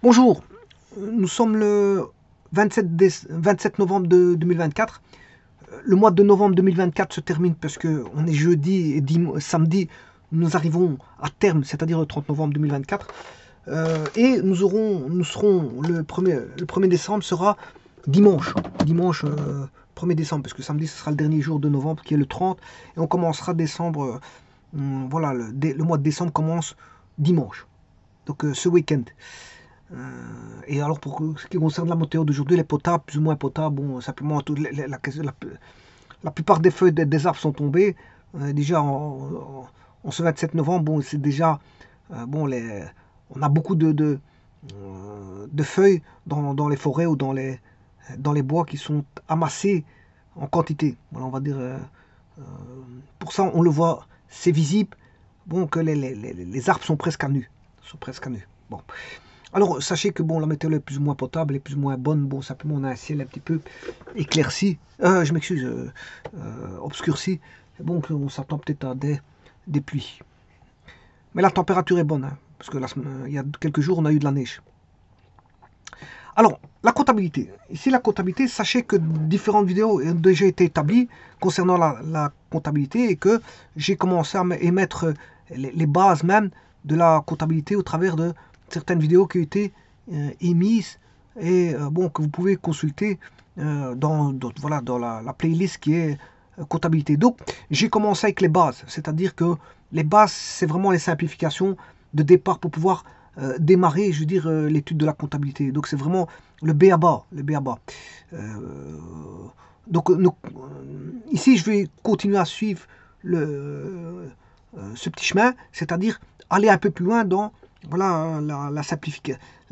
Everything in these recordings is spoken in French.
Bonjour, nous sommes le 27 novembre 2024. Le mois de novembre 2024 se termine parce qu'on est jeudi et samedi, nous arrivons à terme, c'est-à-dire le 30 novembre 2024. Et nous serons le 1er décembre sera dimanche. Dimanche 1er décembre, parce que samedi ce sera le dernier jour de novembre qui est le 30. Et on commencera décembre, voilà, le mois de décembre commence dimanche. Donc ce week-end. Et alors pour ce qui concerne la météo d'aujourd'hui, elle est potable, plus ou moins potable. Bon, simplement la plupart des feuilles des arbres sont tombées. Déjà en ce 27 novembre, bon, c'est déjà bon, on a beaucoup de feuilles dans les forêts ou dans les bois qui sont amassées en quantité. Voilà, on va dire. Pour ça, on le voit, c'est visible. Bon, que les arbres sont presque à nu. Bon. Alors, sachez que bon, la météo est plus ou moins potable, elle est plus ou moins bonne. Bon, simplement, on a un ciel un petit peu éclairci. Je m'excuse, obscurci. Bon, on s'attend peut-être à des pluies. Mais la température est bonne, hein, parce que il y a quelques jours, on a eu de la neige. Alors, la comptabilité. Ici, la comptabilité, sachez que différentes vidéos ont déjà été établies concernant la comptabilité et que j'ai commencé à émettre les bases même de la comptabilité au travers de certaines vidéos qui ont été émises et bon, que vous pouvez consulter dans la playlist qui est comptabilité. Donc, j'ai commencé avec les bases, c'est-à-dire que les bases, c'est vraiment les simplifications de départ pour pouvoir démarrer, je veux dire, l'étude de la comptabilité. Donc, c'est vraiment le B.A.B.A. Le B.A.B.A. Donc, ici, je vais continuer à suivre ce petit chemin, c'est-à-dire aller un peu plus loin dans voilà, la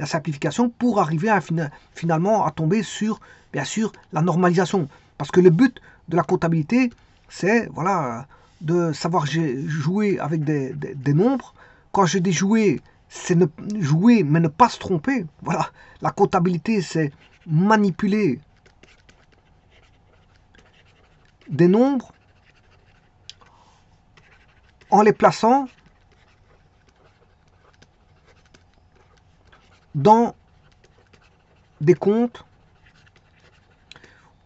simplification pour arriver à finalement à tomber sur, bien sûr, la normalisation. Parce que le but de la comptabilité, c'est voilà, de savoir jouer avec des nombres. Quand je dis jouer, c'est jouer mais ne pas se tromper. Voilà, la comptabilité, c'est manipuler des nombres en les plaçant dans des comptes,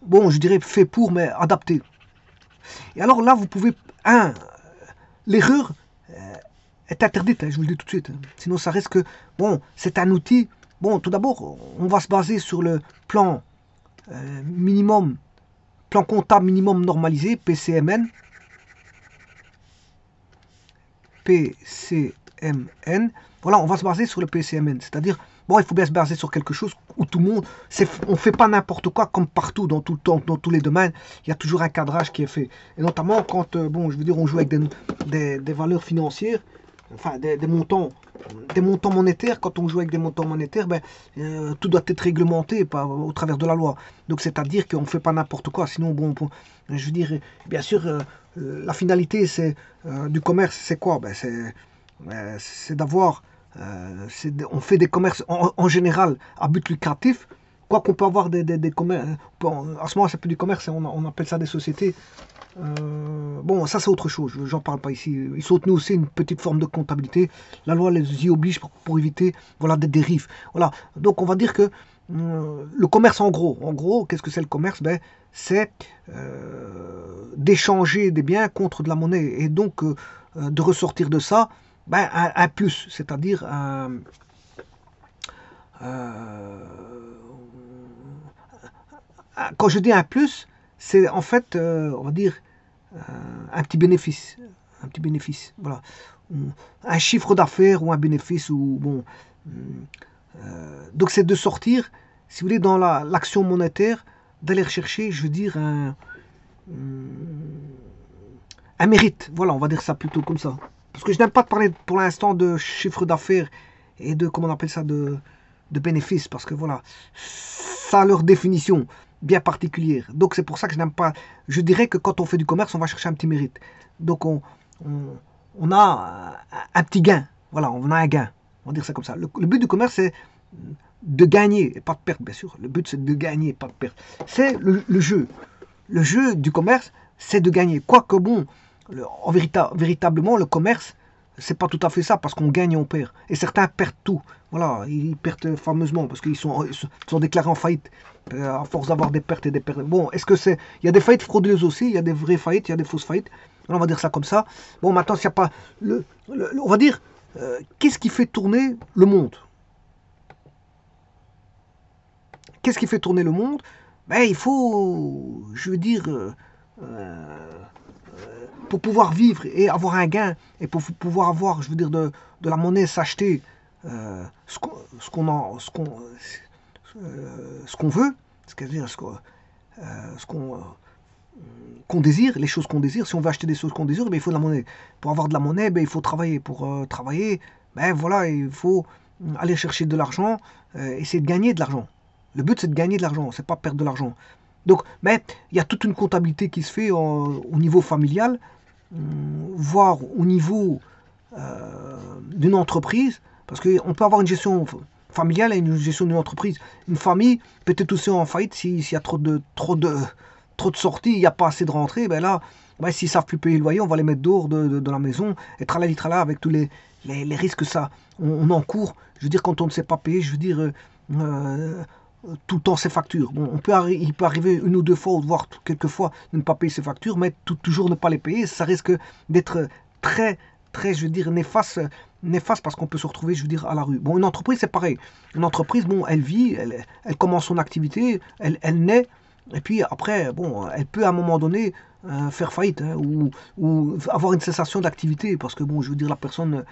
bon, je dirais fait pour, mais adapté. Et alors là, vous pouvez, l'erreur est interdite, hein, je vous le dis tout de suite. Hein. Sinon, ça reste que, bon, c'est un outil. Bon, tout d'abord, on va se baser sur le plan minimum, plan comptable minimum normalisé, PCMN. PCMN. Voilà, on va se baser sur le PCMN. C'est-à-dire, bon, il faut bien se baser sur quelque chose où tout le monde, on ne fait pas n'importe quoi comme partout, dans tous les domaines. Il y a toujours un cadrage qui est fait. Et notamment quand, bon, je veux dire, on joue avec des valeurs financières, enfin, des montants monétaires. Quand on joue avec des montants monétaires, ben, tout doit être réglementé au travers de la loi. Donc, c'est-à-dire qu'on ne fait pas n'importe quoi. Sinon, bon, je veux dire, bien sûr, la finalité du commerce, c'est quoi? Ben, c'est d'avoir, on fait des commerces en général à but lucratif. Quoi qu'on peut avoir des commerces, à ce moment c'est plus du commerce, on appelle ça des sociétés. Bon, ça c'est autre chose, j'en parle pas ici. Il faut nous aussi une petite forme de comptabilité. La loi les y oblige pour éviter voilà, des dérives. Voilà. Donc on va dire que le commerce en gros, qu'est-ce que c'est le commerce? Ben, c'est d'échanger des biens contre de la monnaie et donc de ressortir de ça ben, un plus, c'est-à-dire quand je dis un plus, c'est en fait, on va dire, un petit bénéfice. Un petit bénéfice, voilà. Un chiffre d'affaires ou un bénéfice, ou bon. Donc c'est de sortir, si vous voulez, dans l'action monétaire, d'aller rechercher, je veux dire, un mérite. Voilà, on va dire ça plutôt comme ça. Parce que je n'aime pas parler pour l'instant de chiffre d'affaires et de, comment on appelle ça, de bénéfices, parce que voilà, ça a leur définition bien particulière. Donc c'est pour ça que je n'aime pas. Je dirais que quand on fait du commerce, on va chercher un petit mérite. Donc on a un petit gain. Voilà, on a un gain. On va dire ça comme ça. Le but du commerce, c'est de gagner, et pas de perdre, bien sûr. Le but, c'est de gagner, pas de perdre. C'est le jeu. Le jeu du commerce, c'est de gagner. Quoique bon, véritablement, le commerce, c'est pas tout à fait ça, parce qu'on gagne et on perd. Et certains perdent tout. Voilà, ils perdent fameusement, parce qu'ils sont déclarés en faillite, à force d'avoir des pertes et des pertes. Bon, est-ce que c'est... Il y a des faillites frauduleuses aussi, il y a des vraies faillites, il y a des fausses faillites. Alors, on va dire ça comme ça. Bon, maintenant, s'il n'y a pas... on va dire, qu'est-ce qui fait tourner le monde? Qu'est-ce qui fait tourner le monde? Ben, il faut, je veux dire... pour pouvoir vivre et avoir un gain, et pour pouvoir avoir, je veux dire, de la monnaie, s'acheter ce qu'on veut, c'est-à-dire qu'on désire, les choses qu'on désire. Si on veut acheter des choses qu'on désire, ben, il faut de la monnaie. Pour avoir de la monnaie, ben, il faut travailler. Pour travailler, ben, voilà, il faut aller chercher de l'argent, essayer de gagner de l'argent. Le but, c'est de gagner de l'argent, c'est pas perdre de l'argent. Donc, mais il y a toute une comptabilité qui se fait au niveau familial, voire au niveau d'une entreprise, parce qu'on peut avoir une gestion familiale et une gestion d'une entreprise. Une famille peut être aussi en faillite s'il y a trop de sorties, il n'y a pas assez de rentrées. Ben là, ben, s'ils ne savent plus payer le loyer, on va les mettre dehors de la maison, et tralali trala avec tous les risques que ça on encourt. Je veux dire, quand on ne sait pas payer, je veux dire, tout le temps ses factures. Bon, il peut arriver une ou deux fois, voire quelques fois, de ne pas payer ses factures, mais toujours ne pas les payer, ça risque d'être très, très, je veux dire, néfaste parce qu'on peut se retrouver, je veux dire, à la rue. Bon, une entreprise, c'est pareil. Une entreprise, bon, elle vit, elle commence son activité, elle naît, et puis après, bon, elle peut à un moment donné faire faillite, hein, ou avoir une cessation d'activité, parce que, bon, je veux dire, la personne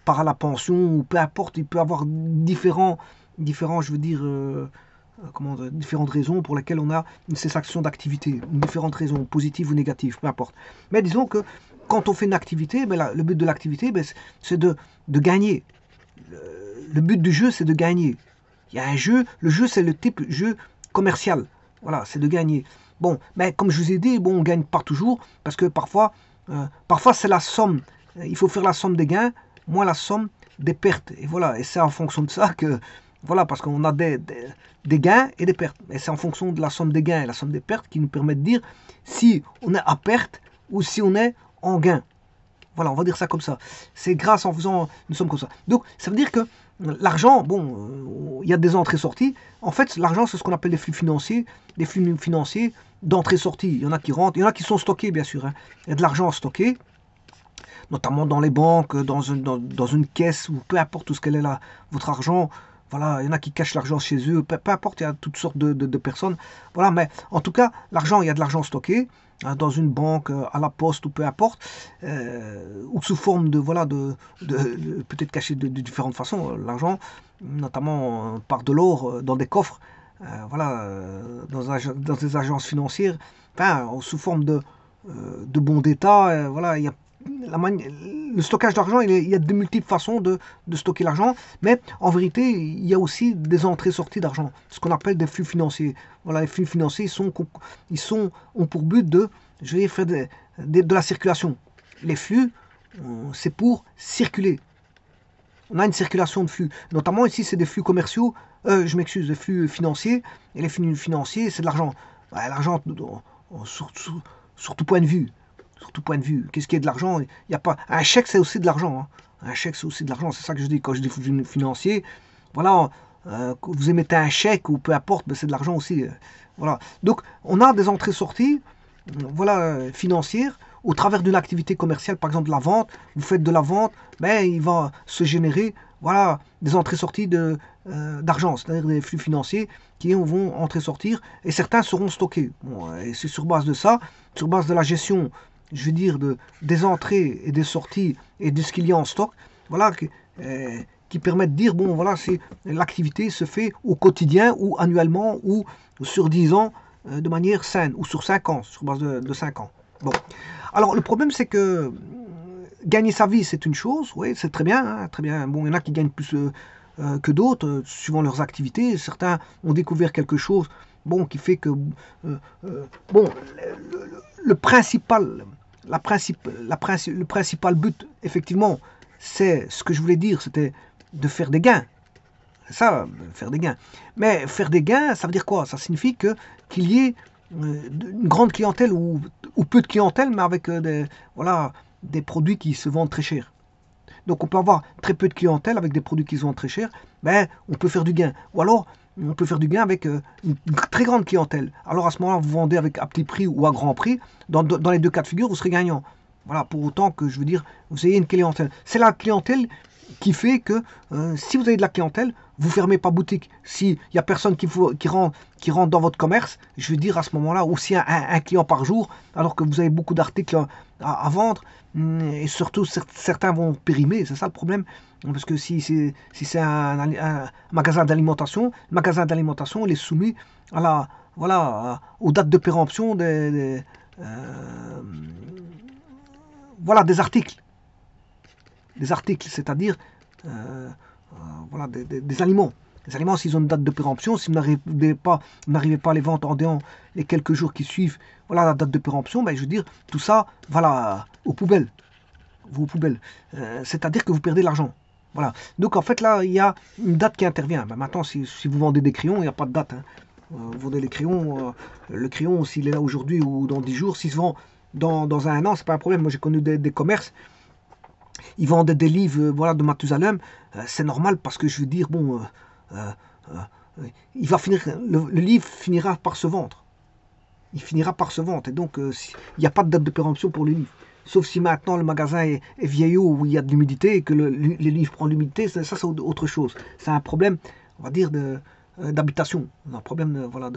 part à la pension, ou peu importe, il peut avoir différents, je veux dire, différentes raisons pour lesquelles on a une cessation d'activité, différentes raisons, positives ou négatives, peu importe. Mais disons que quand on fait une activité, ben le but de l'activité, ben, c'est de gagner. Le but du jeu, c'est de gagner. Il y a un jeu, le jeu, c'est le type jeu commercial. Voilà, c'est de gagner. Bon, mais comme je vous ai dit, bon, on ne gagne pas toujours, parce que parfois c'est la somme. Il faut faire la somme des gains, moins la somme des pertes. Et voilà, et c'est en fonction de ça que, voilà, parce qu'on a des gains et des pertes. Et c'est en fonction de la somme des gains et la somme des pertes qui nous permet de dire si on est à perte ou si on est en gain. Voilà, on va dire ça comme ça. C'est grâce en faisant une somme comme ça. Donc, ça veut dire que l'argent, bon, il y a des entrées-sorties. En fait, l'argent, c'est ce qu'on appelle des flux financiers d'entrée-sortie. Il y en a qui rentrent, il y en a qui sont stockés, bien sûr. Hein. Il y a de l'argent stocké, notamment dans les banques, dans une caisse, ou peu importe où ce qu'elle est là, votre argent. Voilà, il y en a qui cachent l'argent chez eux, peu importe, il y a toutes sortes de personnes. Voilà, mais en tout cas, l'argent, il y a de l'argent stocké dans une banque, à la poste, ou peu importe, ou sous forme de, voilà, peut-être caché de différentes façons. L'argent, notamment par de l'or dans des coffres, voilà, dans des agences financières, enfin, sous forme de bons d'État, voilà, il y a le stockage d'argent, il y a de multiples façons de stocker l'argent, mais en vérité, il y a aussi des entrées-sorties d'argent, ce qu'on appelle des flux financiers. Voilà, les flux financiers ont pour but de faire de la circulation. Les flux, c'est pour circuler. On a une circulation de flux. Notamment ici, c'est des flux commerciaux, je m'excuse, des flux financiers, et les flux financiers, c'est de l'argent. Ouais, l'argent, sur tout point de vue. Sur tout point de vue. Qu'est-ce qui est de l'argent? Il y a pas... Un chèque, c'est aussi de l'argent. Hein. Un chèque, c'est aussi de l'argent. C'est ça que je dis quand je dis financier. Voilà, vous émettez un chèque ou peu importe, ben c'est de l'argent aussi. Voilà. Donc, on a des entrées-sorties voilà, financières au travers d'une activité commerciale, par exemple la vente. Vous faites de la vente, ben, il va se générer voilà, des entrées-sorties d'argent, c'est-à-dire des flux financiers qui vont entrer-sortir et certains seront stockés. Bon, et c'est sur base de ça, sur base de la gestion je veux dire, des entrées et des sorties et de ce qu'il y a en stock, voilà, qui permettent de dire, bon, voilà, l'activité se fait au quotidien ou annuellement ou sur 10 ans de manière saine, ou sur 5 ans, sur base de 5 ans. Bon. Alors, le problème, c'est que gagner sa vie, c'est une chose, oui, c'est très bien, hein, très bien. Bon, il y en a qui gagnent plus que d'autres, suivant leurs activités. Certains ont découvert quelque chose, bon, qui fait que, bon, le principal but, effectivement, c'est ce que je voulais dire, c'était de faire des gains. C'est ça, faire des gains. Mais faire des gains, ça veut dire quoi? Ça signifie qu'il y ait une grande clientèle ou peu de clientèle, mais avec des produits qui se vendent très cher. Donc on peut avoir très peu de clientèle avec des produits qui se vendent très cher, mais on peut faire du gain. Ou alors, on peut faire du gain avec une très grande clientèle. Alors à ce moment-là, vous vendez avec à petit prix ou à grand prix. Dans les deux cas de figure, vous serez gagnant. Voilà, pour autant que, je veux dire, vous ayez une clientèle. C'est la clientèle qui fait que si vous avez de la clientèle, vous ne fermez pas boutique. S'il n'y a personne qui rentre dans votre commerce, je veux dire à ce moment-là, aussi un client par jour, alors que vous avez beaucoup d'articles à vendre, et surtout certains vont périmer, c'est ça le problème. Parce que si c'est un magasin d'alimentation, le magasin d'alimentation il est soumis à aux dates de péremption voilà, des articles. Des articles, c'est-à-dire voilà, des aliments. Les aliments, s'ils ont une date de péremption, si vous n'arrivez pas à les vendre en dehors les quelques jours qui suivent, voilà la date de péremption, ben, je veux dire, tout ça, voilà, aux poubelles. Aux poubelles. C'est-à-dire que vous perdez de l'argent. Voilà. Donc en fait là, il y a une date qui intervient. Ben, maintenant, si vous vendez des crayons, il n'y a pas de date. Hein. Vous vendez les crayons, le crayon, s'il est là aujourd'hui ou dans 10 jours, s'il se vend dans un an, c'est pas un problème. Moi j'ai connu des commerces. Ils vendaient des livres voilà, de Mathusalem, c'est normal parce que je veux dire, bon, il va finir, le livre finira par se vendre. Il finira par se vendre. Et donc, il n'y a pas de date de péremption pour le livre. Sauf si maintenant le magasin est vieillot où il y a de l'humidité et que les livres prennent l'humidité, ça c'est autre chose. C'est un problème, on va dire, d'habitation. Un problème voilà,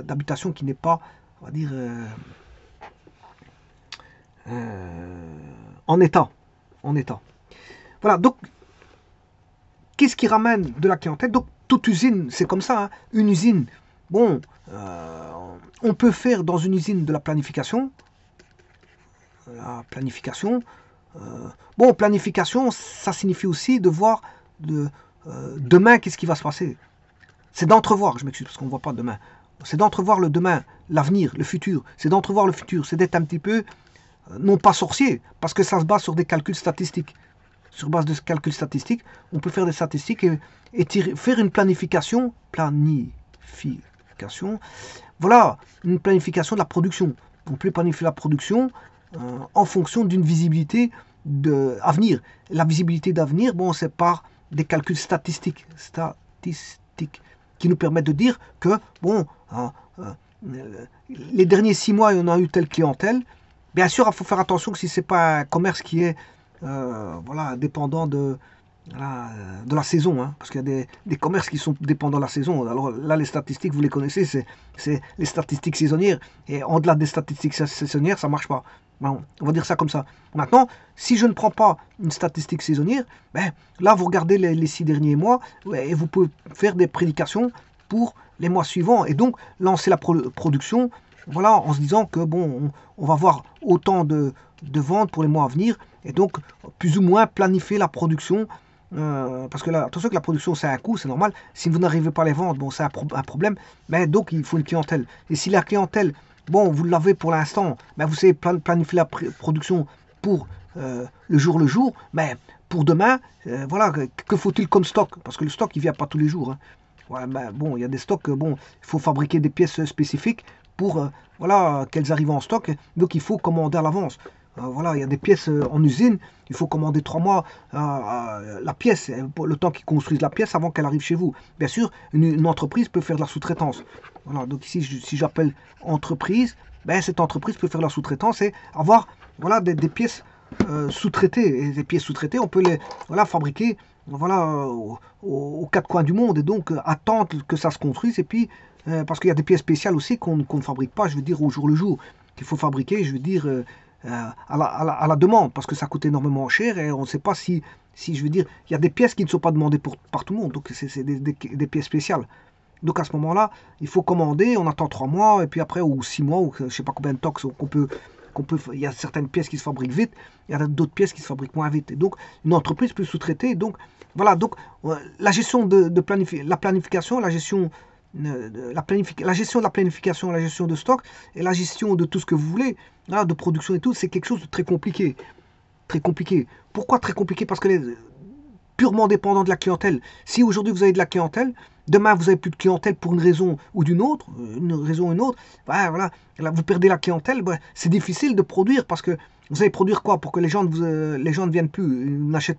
d'habitation qui n'est pas, on va dire, en état. Voilà, donc, qu'est-ce qui ramène de la clientèle? Donc, toute usine, c'est comme ça. Hein. Une usine, bon, on peut faire dans une usine de la planification. Bon, planification, ça signifie aussi de voir demain, qu'est-ce qui va se passer. C'est d'entrevoir, je m'excuse parce qu'on ne voit pas demain. C'est d'entrevoir le demain, l'avenir, le futur. C'est d'entrevoir le futur, c'est d'être un petit peu non pas sorcier, parce que ça se base sur des calculs statistiques. Sur base de calculs statistiques, on peut faire des statistiques et faire une planification. Voilà, une planification de la production. On peut planifier la production en fonction d'une visibilité d'avenir. La visibilité d'avenir, bon, c'est par des calculs statistiques qui nous permettent de dire que, bon, les derniers 6 mois, on a eu telle clientèle. Bien sûr, il faut faire attention que si ce n'est pas un commerce qui est voilà, dépendant de la saison, hein, parce qu'il y a des commerces qui sont dépendants de la saison. Alors là, les statistiques, vous les connaissez, c'est les statistiques saisonnières. Et en-delà des statistiques saisonnières, ça ne marche pas. On va dire ça comme ça. Maintenant, si je ne prends pas une statistique saisonnière, ben, là, vous regardez les 6 derniers mois et vous pouvez faire des prédications pour les mois suivants et donc lancer la production voilà, en se disant que bon, on va avoir autant de ventes pour les mois à venir et donc plus ou moins planifier la production parce que là, attention que la production c'est un coût, c'est normal. Si vous n'arrivez pas à les vendre, bon, c'est un problème, mais donc il faut une clientèle. Et si la clientèle, bon, vous l'avez pour l'instant, ben, vous savez planifier la production pour le jour, mais pour demain, voilà, que faut-il comme stock? Parce que le stock, il ne vient pas tous les jours. Hein. Ouais, ben, bon, il y a des stocks, bon, il faut fabriquer des pièces spécifiques pour voilà, qu'elles arrivent en stock. Donc il faut commander à l'avance. Voilà, il y a des pièces en usine, il faut commander 3 mois la pièce, le temps qu'ils construisent la pièce avant qu'elle arrive chez vous. Bien sûr, une entreprise peut faire de la sous-traitance. Voilà, donc ici, si j'appelle entreprise, ben, cette entreprise peut faire de la sous-traitance et avoir voilà, des pièces sous-traitées. Et des pièces sous-traitées, on peut les voilà, fabriquer voilà, aux 4 coins du monde et donc attendre que ça se construise. Et puis, parce qu'il y a des pièces spéciales aussi qu'on ne fabrique pas, je veux dire, au jour le jour, qu'il faut fabriquer, je veux dire, à la demande, parce que ça coûte énormément cher et on ne sait pas si, je veux dire, il y a des pièces qui ne sont pas demandées par tout le monde, donc c'est des pièces spéciales. Donc à ce moment-là, il faut commander, on attend 3 mois, et puis après, ou 6 mois, ou je ne sais pas combien de temps il y a certaines pièces qui se fabriquent vite, il y a d'autres pièces qui se fabriquent moins vite. Et donc, une entreprise peut sous-traiter. Donc, voilà, donc, la gestion la planification, la gestion de la planification, la gestion de stock et la gestion de tout ce que vous voulez, là, de production et tout, c'est quelque chose de très compliqué. Très compliqué. Pourquoi très compliqué? Parce que purement dépendant de la clientèle. Si aujourd'hui vous avez de la clientèle, Demain, vous n'avez plus de clientèle pour une raison ou d'une autre, bah, voilà, là, vous perdez la clientèle, bah, c'est difficile de produire parce que vous allez produire quoi pour que les gens ne viennent plus, n'achètent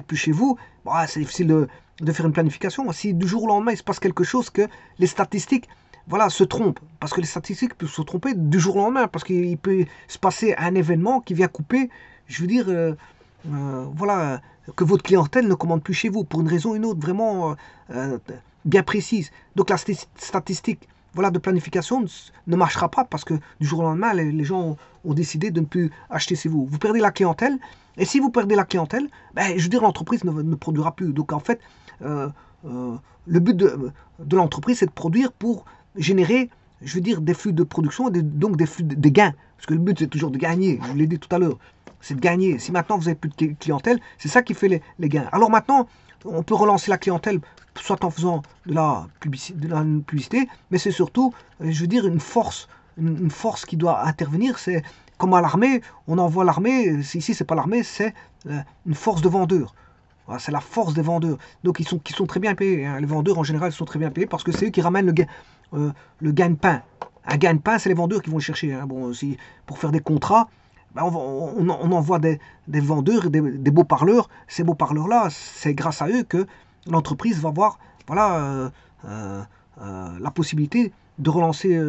plus chez vous. Bah, c'est difficile de faire une planification. Si du jour au lendemain, il se passe quelque chose que les statistiques voilà, se trompent, parce que les statistiques peuvent se tromper du jour au lendemain, parce qu'il peut se passer un événement qui vient couper, je veux dire, voilà, que votre clientèle ne commande plus chez vous pour une raison ou une autre, vraiment bien précise. Donc la statistique voilà, de planification ne marchera pas parce que du jour au lendemain, les gens ont décidé de ne plus acheter chez vous. Vous perdez la clientèle, et si vous perdez la clientèle, ben, je veux dire, l'entreprise ne produira plus. Donc en fait, le but de l'entreprise, c'est de produire pour générer, je veux dire, des flux de production et donc des flux de gains. Parce que le but, c'est toujours de gagner, je vous l'ai dit tout à l'heure. C'est de gagner. Si maintenant vous n'avez plus de clientèle, c'est ça qui fait les gains. Alors maintenant, on peut relancer la clientèle, soit en faisant de la publicité, mais c'est surtout, je veux dire, une force qui doit intervenir. C'est comme à l'armée, on envoie l'armée, ici c'est pas l'armée, c'est une force de vendeurs. Voilà, c'est la force des vendeurs. Donc qui sont très bien payés. Hein. Les vendeurs en général sont très bien payés parce que c'est eux qui ramènent le gagne-pain. Un gagne-pain, c'est les vendeurs qui vont le chercher. Hein. Bon, pour faire des contrats, ben on envoie des vendeurs, des beaux parleurs. Ces beaux parleurs-là, c'est grâce à eux que l'entreprise va avoir voilà, la possibilité de relancer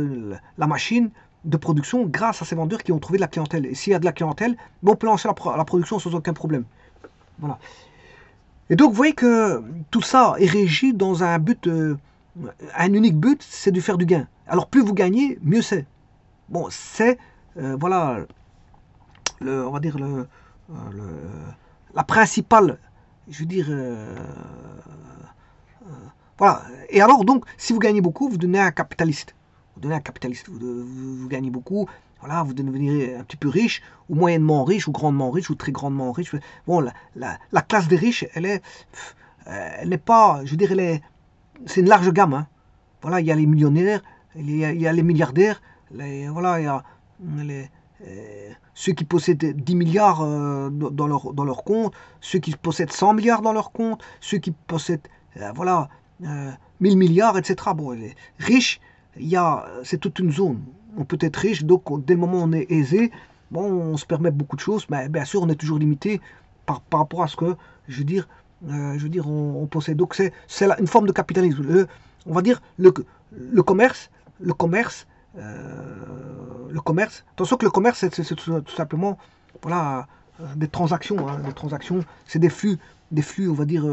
la machine de production grâce à ces vendeurs qui ont trouvé de la clientèle. Et s'il y a de la clientèle, bon, on peut lancer la production sans aucun problème. Voilà. Et donc, vous voyez que tout ça est régi dans un but, un unique but, c'est de faire du gain. Alors, plus vous gagnez, mieux c'est. Bon, c'est, voilà, on va dire, la principale, je veux dire, voilà. Et alors, donc, si vous gagnez beaucoup, vous devenez un capitaliste. Vous gagnez beaucoup, voilà, vous devenez un petit peu riche, ou moyennement riche, ou grandement riche, ou très grandement riche. Bon, la classe des riches, elle n'est pas, je veux dire, c'est une large gamme. Hein. Voilà, il y a les millionnaires, il y a les milliardaires, voilà, il y a ceux qui possèdent 10 milliards dans leur compte, ceux qui possèdent 100 milliards dans leur compte, ceux qui possèdent, voilà, 1000 milliards, etc. Bon, les riches, c'est toute une zone. On peut être riche, donc dès le moment où on est aisé, bon, on se permet beaucoup de choses, mais bien sûr, on est toujours limité par rapport à ce que, je veux dire, on possède. Donc c'est une forme de capitalisme. On va dire le commerce. Attention que le commerce, c'est tout simplement, voilà, des transactions. Hein, des transactions, c'est des flux, on va dire.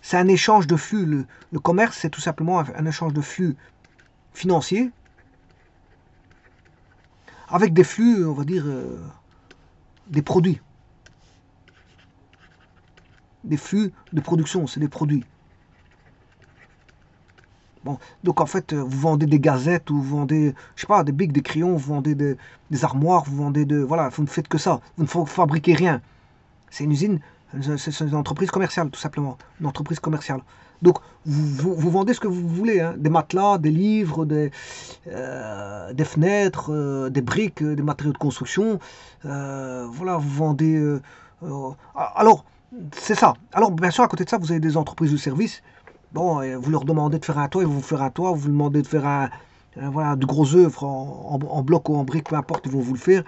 C'est un échange de flux. Le commerce, c'est tout simplement un échange de flux financiers avec des flux, on va dire, des produits. Des flux de production, c'est des produits. Bon, donc en fait, vous vendez des gazettes, ou vous vendez, je sais pas, des bics, des crayons, vous vendez des armoires, vous vendez voilà, vous ne faites que ça. Vous ne fabriquez rien. C'est une usine, c'est une entreprise commerciale, tout simplement. Une entreprise commerciale. Donc, vous vendez ce que vous voulez. Hein. Des matelas, des livres, des fenêtres, des briques, des matériaux de construction. Voilà, vous vendez... alors, c'est ça. Alors, bien sûr, à côté de ça, vous avez des entreprises de services. Bon, vous leur demandez de faire un toit, ils vont vous faire un toit. Vous leur demandez de faire voilà, de gros œuvres en bloc ou en briques, peu importe, ils vont vous le faire.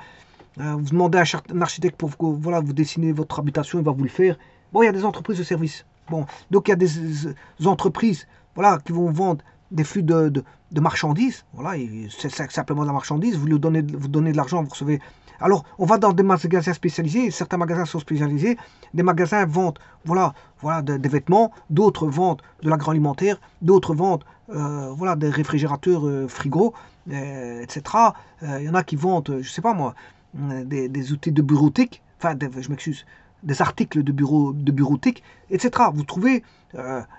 Vous demandez à un architecte pour que voilà, vous dessinez votre habitation, il va vous le faire. Bon, il y a des entreprises de services. Bon, donc il y a des entreprises voilà, qui vont vendre des flux de marchandises. Voilà, c'est simplement de la marchandise. Vous donnez de l'argent, vous recevez. Alors, on va dans des magasins spécialisés. Certains magasins sont spécialisés. Des magasins vendent voilà, des vêtements. D'autres vendent de l'agroalimentaire. D'autres vendent voilà, des réfrigérateurs frigo, etc. Il y en a qui vendent, je sais pas moi, des outils de bureautique. Enfin, je m'excuse. Des articles de bureautique, etc. Vous trouvez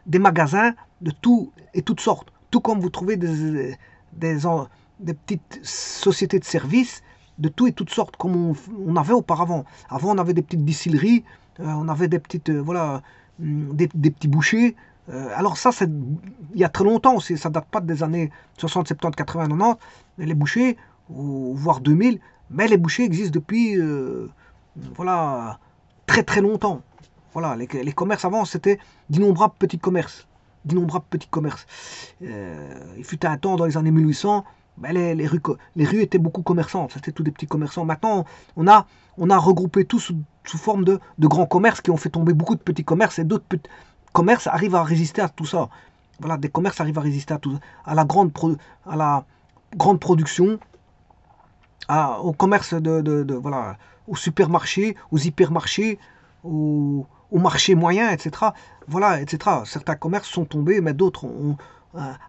des magasins de tout et toutes sortes. Tout comme vous trouvez des petites sociétés de services de tout et toutes sortes, comme on avait auparavant. Avant, on avait des petites distilleries, on avait des petites, voilà, des petits bouchers. Alors ça, il y a très longtemps, ça date pas des années 60, 70, 80, 90, les bouchers, voire 2000, mais les bouchers existent depuis, voilà, très très longtemps. Voilà, les commerces avant, c'était d'innombrables petits commerces. D'innombrables petits commerces. Il fut un temps, dans les années 1800, ben les rues étaient beaucoup commerçantes. C'était tous des petits commerçants. Maintenant, on a regroupé tout sous forme de grands commerces qui ont fait tomber beaucoup de petits commerces et d'autres petits commerces arrivent à résister à tout ça. Voilà, des commerces arrivent à résister à tout ça, à la grande production, au commerce voilà, aux supermarchés, aux hypermarchés, au marché moyen, etc. Voilà, etc. Certains commerces sont tombés, mais d'autres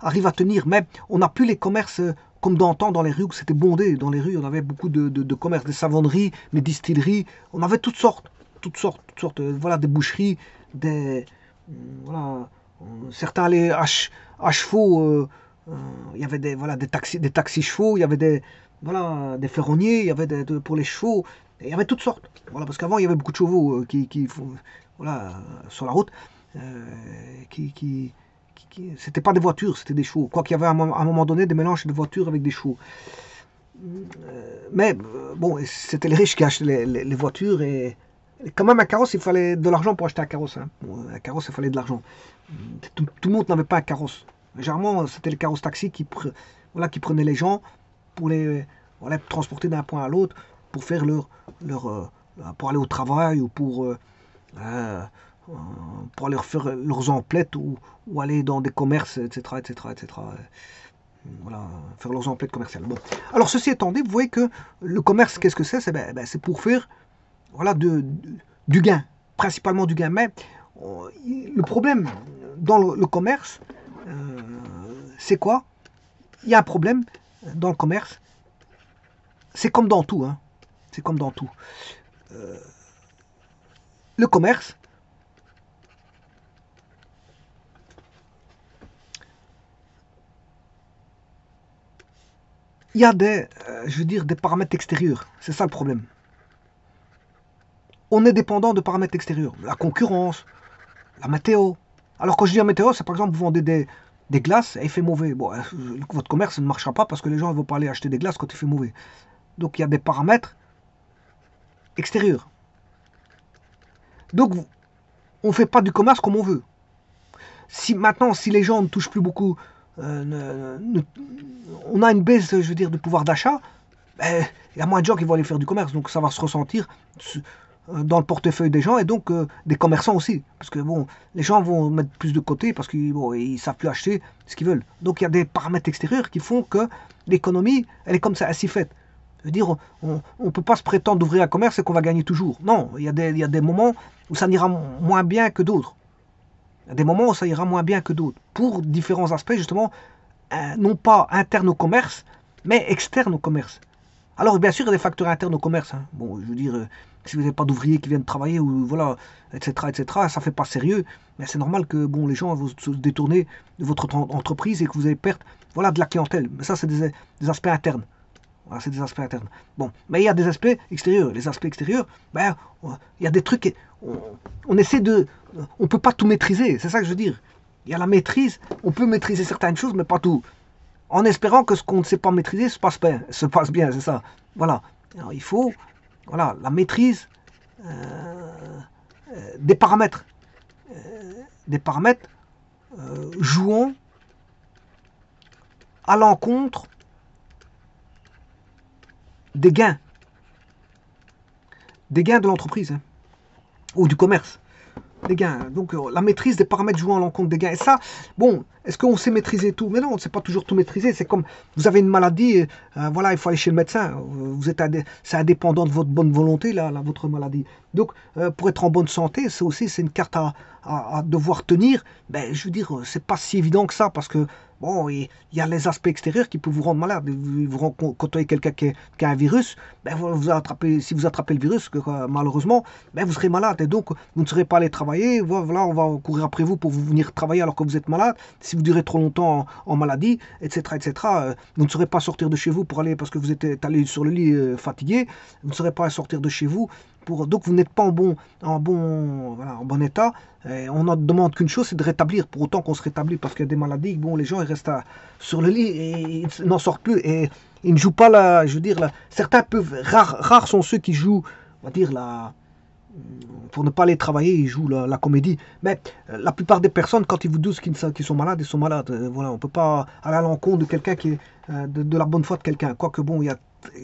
arrivent à tenir. Mais on n'a plus les commerces comme d'antan dans les rues où c'était bondé. Dans les rues, on avait beaucoup de commerces, des savonneries, des distilleries. On avait toutes sortes. Voilà, des boucheries, voilà, certains allaient à chevaux. Il y avait des taxis chevaux. Il y avait voilà, des ferronniers. Il y avait pour les chevaux. Et il y avait toutes sortes. Voilà, parce qu'avant, il y avait beaucoup de chevaux voilà, sur la route. C'était pas des voitures, c'était des chevaux. Quoi qu'il y avait à un moment donné des mélanges de voitures avec des chevaux. Mais bon, c'était les riches qui achetaient les voitures et quand même un carrosse, il fallait de l'argent pour acheter un carrosse. Hein. Bon, un carrosse, il fallait de l'argent. Tout le monde n'avait pas un carrosse. Généralement, c'était les carrosses taxi voilà, qui prenaient les gens pour les transporter d'un point à l'autre pour faire pour aller au travail ou pour aller faire leurs emplettes ou aller dans des commerces, etc. Voilà, faire leurs emplettes commerciales. Bon. Alors, ceci étant dit, vous voyez que le commerce, qu'est-ce que c'est? C'est pour faire voilà, du gain, principalement du gain. Mais le problème dans le commerce, c'est quoi? Il y a un problème dans le commerce. C'est comme dans tout. Hein. C'est comme dans tout. Le commerce, il y a je veux dire, des paramètres extérieurs. C'est ça le problème. On est dépendant de paramètres extérieurs. La concurrence, la météo. Alors quand je dis la météo, c'est par exemple vous vendez des glaces et il fait mauvais. Bon, votre commerce ne marchera pas parce que les gens ne vont pas aller acheter des glaces quand il fait mauvais. Donc il y a des paramètres extérieurs. Donc on ne fait pas du commerce comme on veut. Maintenant, si les gens ne touchent plus beaucoup, on a une baisse, je veux dire, de pouvoir d'achat, il y a moins de gens qui vont aller faire du commerce. Donc ça va se ressentir dans le portefeuille des gens et donc des commerçants aussi. Parce que bon, les gens vont mettre plus de côté parce qu'ils ne savent plus acheter ce qu'ils veulent. Donc il y a des paramètres extérieurs qui font que l'économie, elle est comme ça, ainsi faite. Je veux dire, on ne peut pas se prétendre d'ouvrir un commerce et qu'on va gagner toujours. Non, il y a des moments où ça ira moins bien que d'autres. Il y a des moments où ça ira moins bien que d'autres. Pour différents aspects, justement, non pas internes au commerce, mais externes au commerce. Alors, bien sûr, il y a des facteurs internes au commerce. Hein. Bon, je veux dire, si vous n'avez pas d'ouvriers qui viennent travailler, ou voilà, etc., ça fait pas sérieux. Mais c'est normal que bon, les gens vont se détourner de votre entreprise et que vous avez perdre voilà, de la clientèle. Mais ça, c'est des aspects internes. Voilà, c'est des aspects internes. Bon, mais il y a des aspects extérieurs. Les aspects extérieurs, ben, il y a des trucs. On essaie de. On ne peut pas tout maîtriser. C'est ça que je veux dire. Il y a la maîtrise. On peut maîtriser certaines choses, mais pas tout. En espérant que ce qu'on ne sait pas maîtriser se passe bien, c'est ça. Voilà. Alors, il faut, voilà, la maîtrise des paramètres. Jouant à l'encontre des gains. Des gains de l'entreprise. Hein, ou du commerce. Des gains. Donc la maîtrise des paramètres jouant à l'encontre des gains. Et ça, bon, est-ce qu'on sait maîtriser tout? Mais non, on ne sait pas toujours tout maîtriser. C'est comme vous avez une maladie, voilà, il faut aller chez le médecin. C'est indépendant de votre bonne volonté, là, votre maladie. Donc, pour être en bonne santé, c'est une carte à devoir tenir. Ben, je veux dire, c'est pas si évident que ça parce que bon, il y a les aspects extérieurs qui peuvent vous rendre malade. Quand vous avez quelqu'un qui a un virus, ben si vous attrapez le virus, malheureusement, ben vous serez malade. Et donc, vous ne serez pas allé travailler. Voilà, on va courir après vous pour vous venir travailler alors que vous êtes malade. Si vous durez trop longtemps en maladie, etc., vous ne saurez pas sortir de chez vous pour aller, parce que vous êtes allé sur le lit fatigué, vous ne saurez pas sortir de chez vous. Donc vous n'êtes pas en bon état. Et on ne demande qu'une chose, c'est de rétablir. Pour autant qu'on se rétablit, parce qu'il y a des maladies, bon, les gens ils restent sur le lit et ils n'en sortent plus. Et ils ne jouent pas je veux dire, certains peuvent, rares sont ceux qui jouent, on va dire, pour ne pas aller travailler, ils jouent la comédie. Mais la plupart des personnes, quand ils vous disent qu'ils sont malades, ils sont malades. Voilà, on ne peut pas aller à l'encontre de quelqu'un qui est de la bonne foi de quelqu'un. Quoique bon, il y a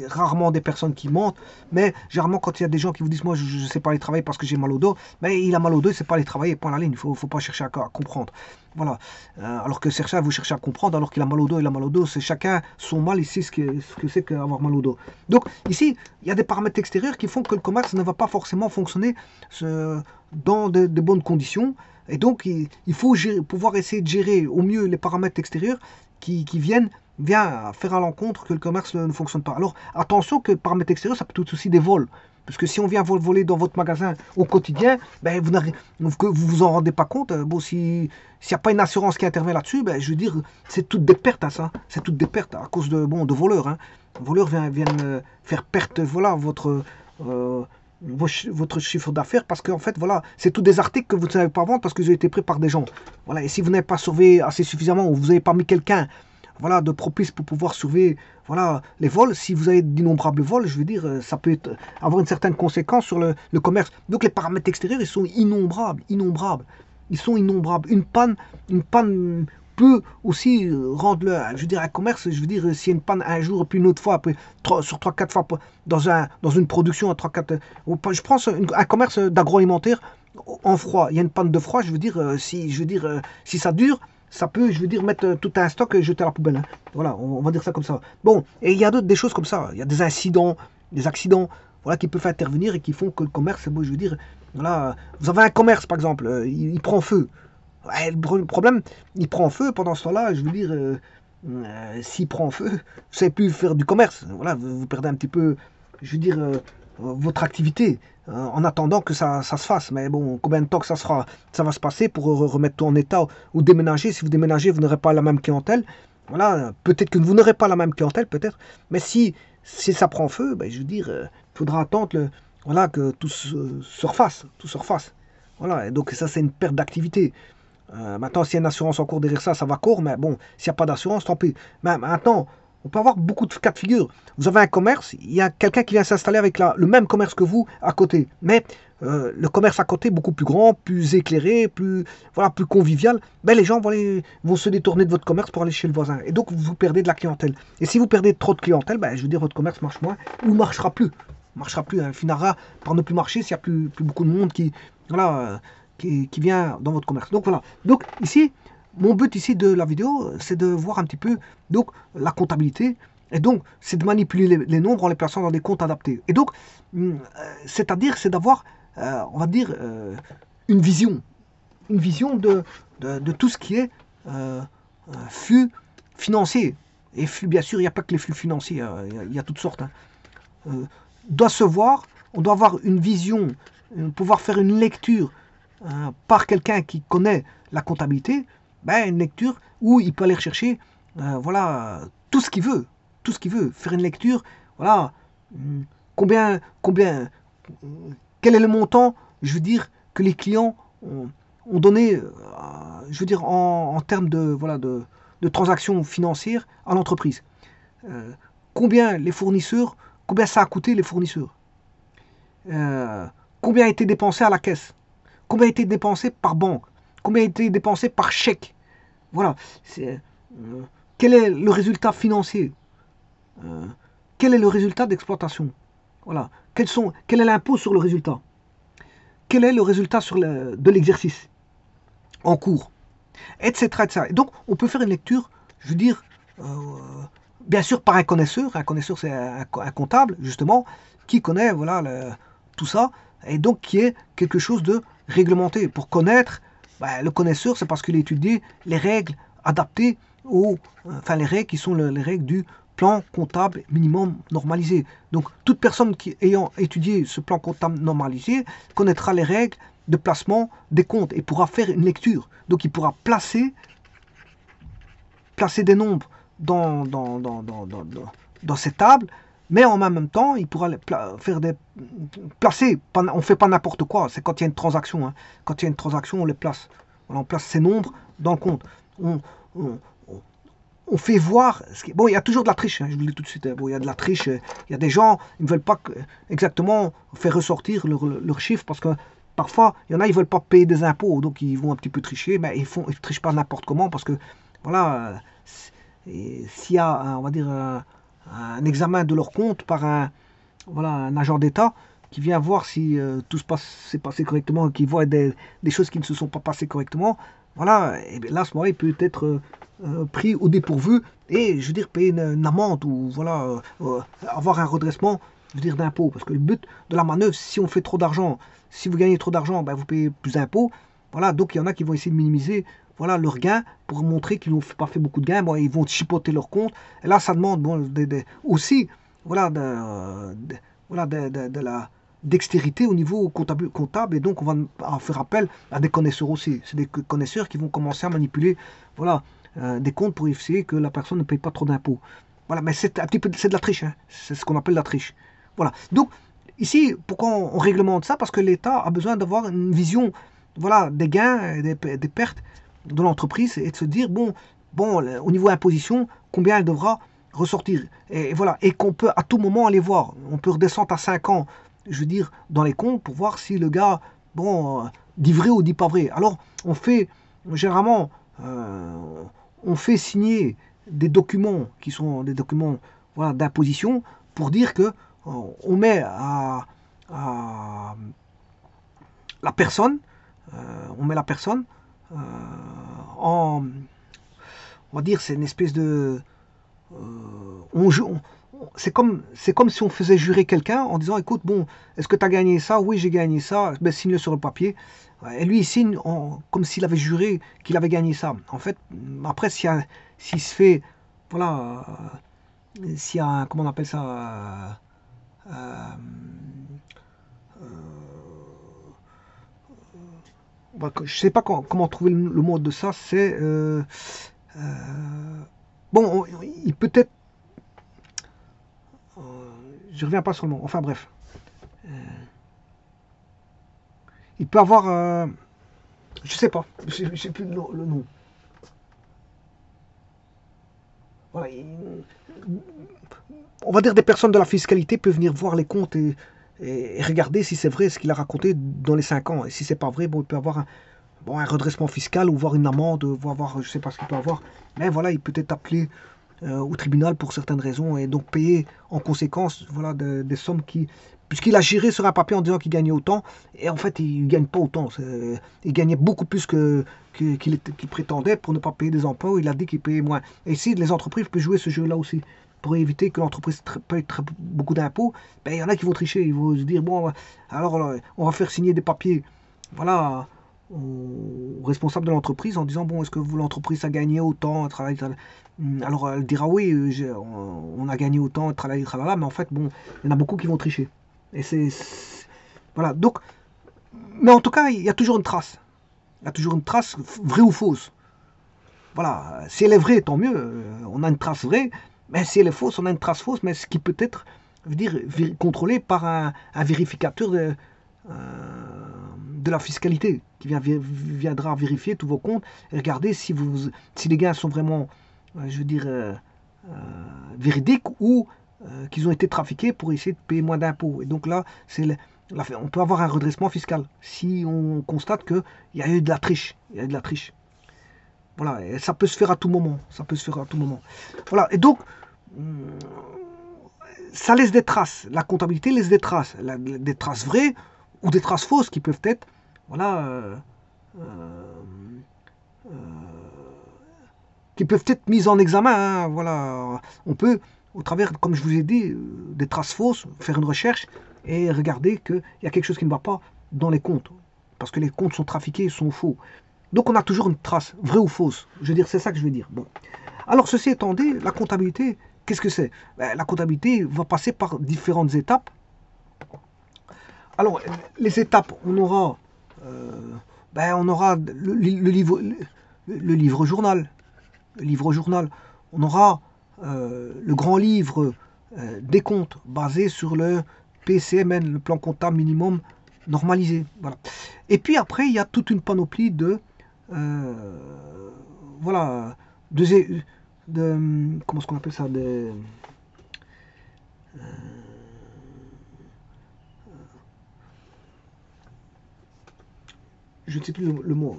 rarement des personnes qui mentent, mais généralement quand il y a des gens qui vous disent moi je ne sais pas aller travailler parce que j'ai mal au dos, mais il a mal au dos, il ne sait pas aller travailler, point à la ligne, faut pas chercher à comprendre. Voilà. Alors que certains vous cherchez à comprendre, alors qu'il a mal au dos, il a mal au dos, c'est chacun son mal, il sait ce que c'est qu'avoir mal au dos. Donc ici, il y a des paramètres extérieurs qui font que le commerce ne va pas forcément fonctionner dans de bonnes conditions, et donc il faut pouvoir essayer de gérer au mieux les paramètres extérieurs qui viennent faire à l'encontre que le commerce ne fonctionne pas. Alors attention que paramètres extérieurs, ça peut être aussi des vols. Parce que si on vient voler dans votre magasin au quotidien, ben vous en rendez pas compte. Bon, s'il n'y a pas une assurance qui intervient là-dessus, ben, je veux dire, c'est toutes des pertes, hein, ça. C'est toutes des pertes à cause de voleurs. Hein. Les voleurs viennent faire perte, voilà, votre chiffre d'affaires, parce qu'en fait, voilà, c'est tous des articles que vous ne savez pas vendre parce qu'ils ont été pris par des gens. Voilà, et si vous n'avez pas surveillé assez suffisamment, ou vous n'avez pas mis quelqu'un, voilà, de propice pour pouvoir surveiller, voilà, les vols. Si vous avez d'innombrables vols, je veux dire, ça peut avoir une certaine conséquence sur le commerce. Donc les paramètres extérieurs, ils sont innombrables, innombrables. Ils sont innombrables. Une panne peut aussi rendre je veux dire, un commerce, je veux dire, s'il y a une panne un jour, puis une autre fois, après, sur 3-4 fois dans une production à 3-4. Je prends un commerce d'agroalimentaire en froid. Il y a une panne de froid, je veux dire, si ça dure, ça peut, je veux dire, mettre tout un stock et jeter à la poubelle. Hein. Voilà, on va dire ça comme ça. Bon, et il y a des choses comme ça. Il y a des incidents, des accidents, voilà, qui peuvent intervenir et qui font que le commerce, bon, je veux dire, voilà, vous avez un commerce, par exemple, il prend feu. Ouais, le problème, il prend feu pendant ce temps-là, je veux dire, s'il prend feu, vous ne savez plus faire du commerce. Voilà, vous perdez un petit peu, je veux dire, votre activité en attendant que ça se fasse. Mais bon, combien de temps que ça va se passer pour remettre tout en état ou déménager. Si vous déménagez, vous n'aurez pas la même clientèle. Voilà, peut-être que vous n'aurez pas la même clientèle, peut-être. Mais si ça prend feu, ben, je veux dire, il faudra attendre voilà, que tout se refasse. Tout se refasse. Voilà, et donc ça, c'est une perte d'activité. Maintenant, s'il y a une assurance en cours derrière ça, ça va court, mais bon, s'il n'y a pas d'assurance, tant pis. Mais maintenant, on peut avoir beaucoup de cas de figure. Vous avez un commerce, il y a quelqu'un qui vient s'installer avec le même commerce que vous à côté. Mais le commerce à côté, beaucoup plus grand, plus éclairé, plus convivial, ben, les gens vont se détourner de votre commerce pour aller chez le voisin. Et donc, vous perdez de la clientèle. Et si vous perdez trop de clientèle, ben, je veux dire, votre commerce marche moins ou marchera plus. Marchera plus, hein, finira par ne plus marcher s'il n'y a plus beaucoup de monde qui vient dans votre commerce. Donc voilà. Donc ici, mon but ici de la vidéo, c'est de voir un petit peu donc la comptabilité. Et donc, c'est de manipuler les nombres en les plaçant dans des comptes adaptés. Et donc, c'est-à-dire, c'est d'avoir, on va dire, une vision. Une vision de tout ce qui est flux financier. Et flux, bien sûr, il n'y a pas que les flux financiers, il y a toutes sortes. Hein. Doit se voir, on doit avoir une vision, pouvoir faire une lecture par quelqu'un qui connaît la comptabilité, ben, une lecture où il peut aller rechercher voilà, tout ce qu'il veut, faire une lecture, voilà, quel est le montant, je veux dire, que les clients ont donné, je veux dire, en termes de transactions financières à l'entreprise. Combien ça a coûté les fournisseurs, combien a été dépensé à la caisse, combien a été dépensé par banque, combien a été dépensé par chèque. Voilà. Quel est le résultat financier, quel est le résultat d'exploitation. Voilà. Quel est l'impôt sur le résultat, quel est le résultat de l'exercice en cours, etc., etc. Et donc, on peut faire une lecture, je veux dire, bien sûr par un connaisseur. Un connaisseur, c'est un comptable, justement, qui connaît voilà, tout ça, et donc qui est quelque chose de réglementé. Pour connaître, le connaisseur, c'est parce qu'il a étudié les règles adaptées les règles qui sont les règles du plan comptable minimum normalisé. Donc, toute personne ayant étudié ce plan comptable normalisé connaîtra les règles de placement des comptes et pourra faire une lecture. Donc, il pourra placer des nombres dans ces tables, mais en même temps, il pourra placer. On ne fait pas n'importe quoi. C'est quand il y a une transaction. Hein. Quand il y a une transaction, on les place. On place ces nombres dans le compte. on fait voir... Bon, il y a toujours de la triche, hein, je vous le dis tout de suite. Bon, il y a de la triche. Il y a des gens, ils ne veulent pas exactement faire ressortir leurs chiffres parce que parfois, il y en a, ils ne veulent pas payer des impôts, donc ils vont un petit peu tricher, mais ils ne trichent pas n'importe comment parce que, voilà, s'il y a, on va dire, un examen de leur compte par voilà, un agent d'État qui vient voir si tout s'est passé correctement, qui voit des choses qui ne se sont pas passées correctement, voilà, et bien là, à ce moment-là, il peut être pris au dépourvu et, je veux dire, payer une amende ou, voilà, avoir un redressement, je veux dire, d'impôts. Parce que le but de la manœuvre, si on fait trop d'argent, si vous gagnez trop d'argent, ben, vous payez plus d'impôts. Voilà, donc il y en a qui vont essayer de minimiser, voilà, leurs gains pour montrer qu'ils n'ont pas fait beaucoup de gains. Bon, ils vont chipoter leur compte. Et là, ça demande bon, aussi, voilà, voilà, de la dextérité au niveau comptable, et donc on va en faire appel à des connaisseurs aussi. C'est des connaisseurs qui vont commencer à manipuler, voilà, des comptes pour essayer que la personne ne paye pas trop d'impôts. Voilà, mais c'est un petit peu, c'est de la triche, hein. C'est ce qu'on appelle la triche. Voilà. Donc ici, pourquoi on réglemente ça? Parce que l'État a besoin d'avoir une vision, voilà, des gains et des pertes de l'entreprise et de se dire bon, au niveau imposition, combien elle devra ressortir. Et voilà, et qu'on peut à tout moment aller voir. On peut redescendre à 5 ans, je veux dire, dans les comptes pour voir si le gars, bon, dit vrai ou dit pas vrai. Alors, on fait, généralement, on fait signer des documents qui sont des documents, voilà, d'imposition pour dire que on met à la personne, on met la personne en, on va dire, c'est une espèce de, c'est comme si on faisait jurer quelqu'un en disant écoute, bon, est-ce que tu as gagné ça? Oui, j'ai gagné ça. Ben, signe-le sur le papier. Et lui, il signe comme s'il avait juré qu'il avait gagné ça. En fait, après, s'il se fait, voilà, s'il y a un, comment on appelle ça, je sais pas comment trouver le mot de ça. C'est bon, il peut être, je reviens pas sur le mot. Enfin bref, il peut avoir, je sais pas, je sais plus le nom. Voilà, on va dire des personnes de la fiscalité peuvent venir voir les comptes et regarder si c'est vrai ce qu'il a raconté dans les 5 ans. Et si c'est pas vrai, bon, il peut avoir un redressement fiscal ou voir une amende, voir, je sais pas ce qu'il peut avoir. Mais voilà, il peut être appelé au tribunal pour certaines raisons et donc payer en conséquence, voilà, des sommes qui... Puisqu'il a géré sur un papier en disant qu'il gagnait autant, et en fait il ne gagne pas autant. Il gagnait beaucoup plus qu'il prétendait pour ne pas payer des impôts. Il a dit qu'il payait moins. Et ici, les entreprises peuvent jouer ce jeu-là aussi. Pour éviter que l'entreprise paye beaucoup d'impôts, ben, il y en a qui vont tricher. Ils vont se dire, bon, alors on va faire signer des papiers, voilà, au responsable de l'entreprise en disant, bon, est-ce que l'entreprise a gagné autant, alors elle dira oui, on a gagné autant, tralala, mais en fait, bon, il y en a beaucoup qui vont tricher. Et voilà, donc, mais en tout cas, il y a toujours une trace. Il y a toujours une trace, vraie ou fausse. Voilà, si elle est vraie, tant mieux, on a une trace vraie, mais si elle est fausse, on a une trace fausse, mais ce qui peut être, je veux dire, contrôlé par un vérificateur de la fiscalité, qui viendra vérifier tous vos comptes et regarder si les gains sont vraiment, je veux dire, véridiques ou qu'ils ont été trafiqués pour essayer de payer moins d'impôts. Et donc là, on peut avoir un redressement fiscal si on constate qu'il y a eu de la triche. Il y a eu de la triche. Voilà, et ça peut se faire à tout moment. Ça peut se faire à tout moment. Voilà, et donc, ça laisse des traces. La comptabilité laisse des traces. Des traces vraies ou des traces fausses qui peuvent être, voilà, qui peuvent être mises en examen. Hein, voilà, on peut, au travers, comme je vous ai dit, des traces fausses, faire une recherche et regarder qu'il y a quelque chose qui ne va pas dans les comptes. Parce que les comptes sont trafiqués, sont faux. Donc on a toujours une trace, vraie ou fausse. Je veux dire, c'est ça que je veux dire. Bon. Alors ceci étant dit, la comptabilité, qu'est-ce que c'est? La comptabilité va passer par différentes étapes. Alors les étapes, on aura le livre journal. Le livre journal. On aura le grand livre des comptes basé sur le PCMN, le plan comptable minimum normalisé. Voilà. Et puis après, il y a toute une panoplie de voilà, comment est-ce qu'on appelle ça, je ne sais plus le mot.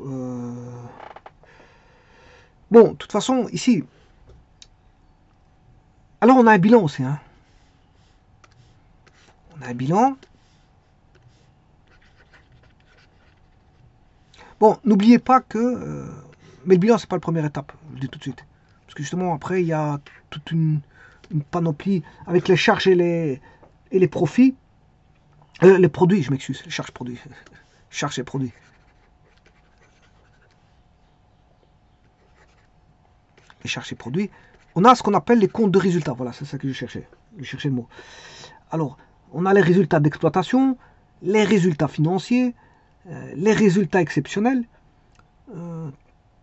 Bon, de toute façon, ici, alors on a un bilan aussi. Hein. On a un bilan. Bon, n'oubliez pas que... mais le bilan, c'est pas la première étape, je le dis tout de suite. Parce que justement, après, il y a toute une panoplie avec les charges et les profits. Les produits, je m'excuse, les charges produits. Charges et produits. Les charges et produits. On a ce qu'on appelle les comptes de résultats. Voilà, c'est ça que je cherchais. Je cherchais le mot. Alors, on a les résultats d'exploitation, les résultats financiers, les résultats exceptionnels.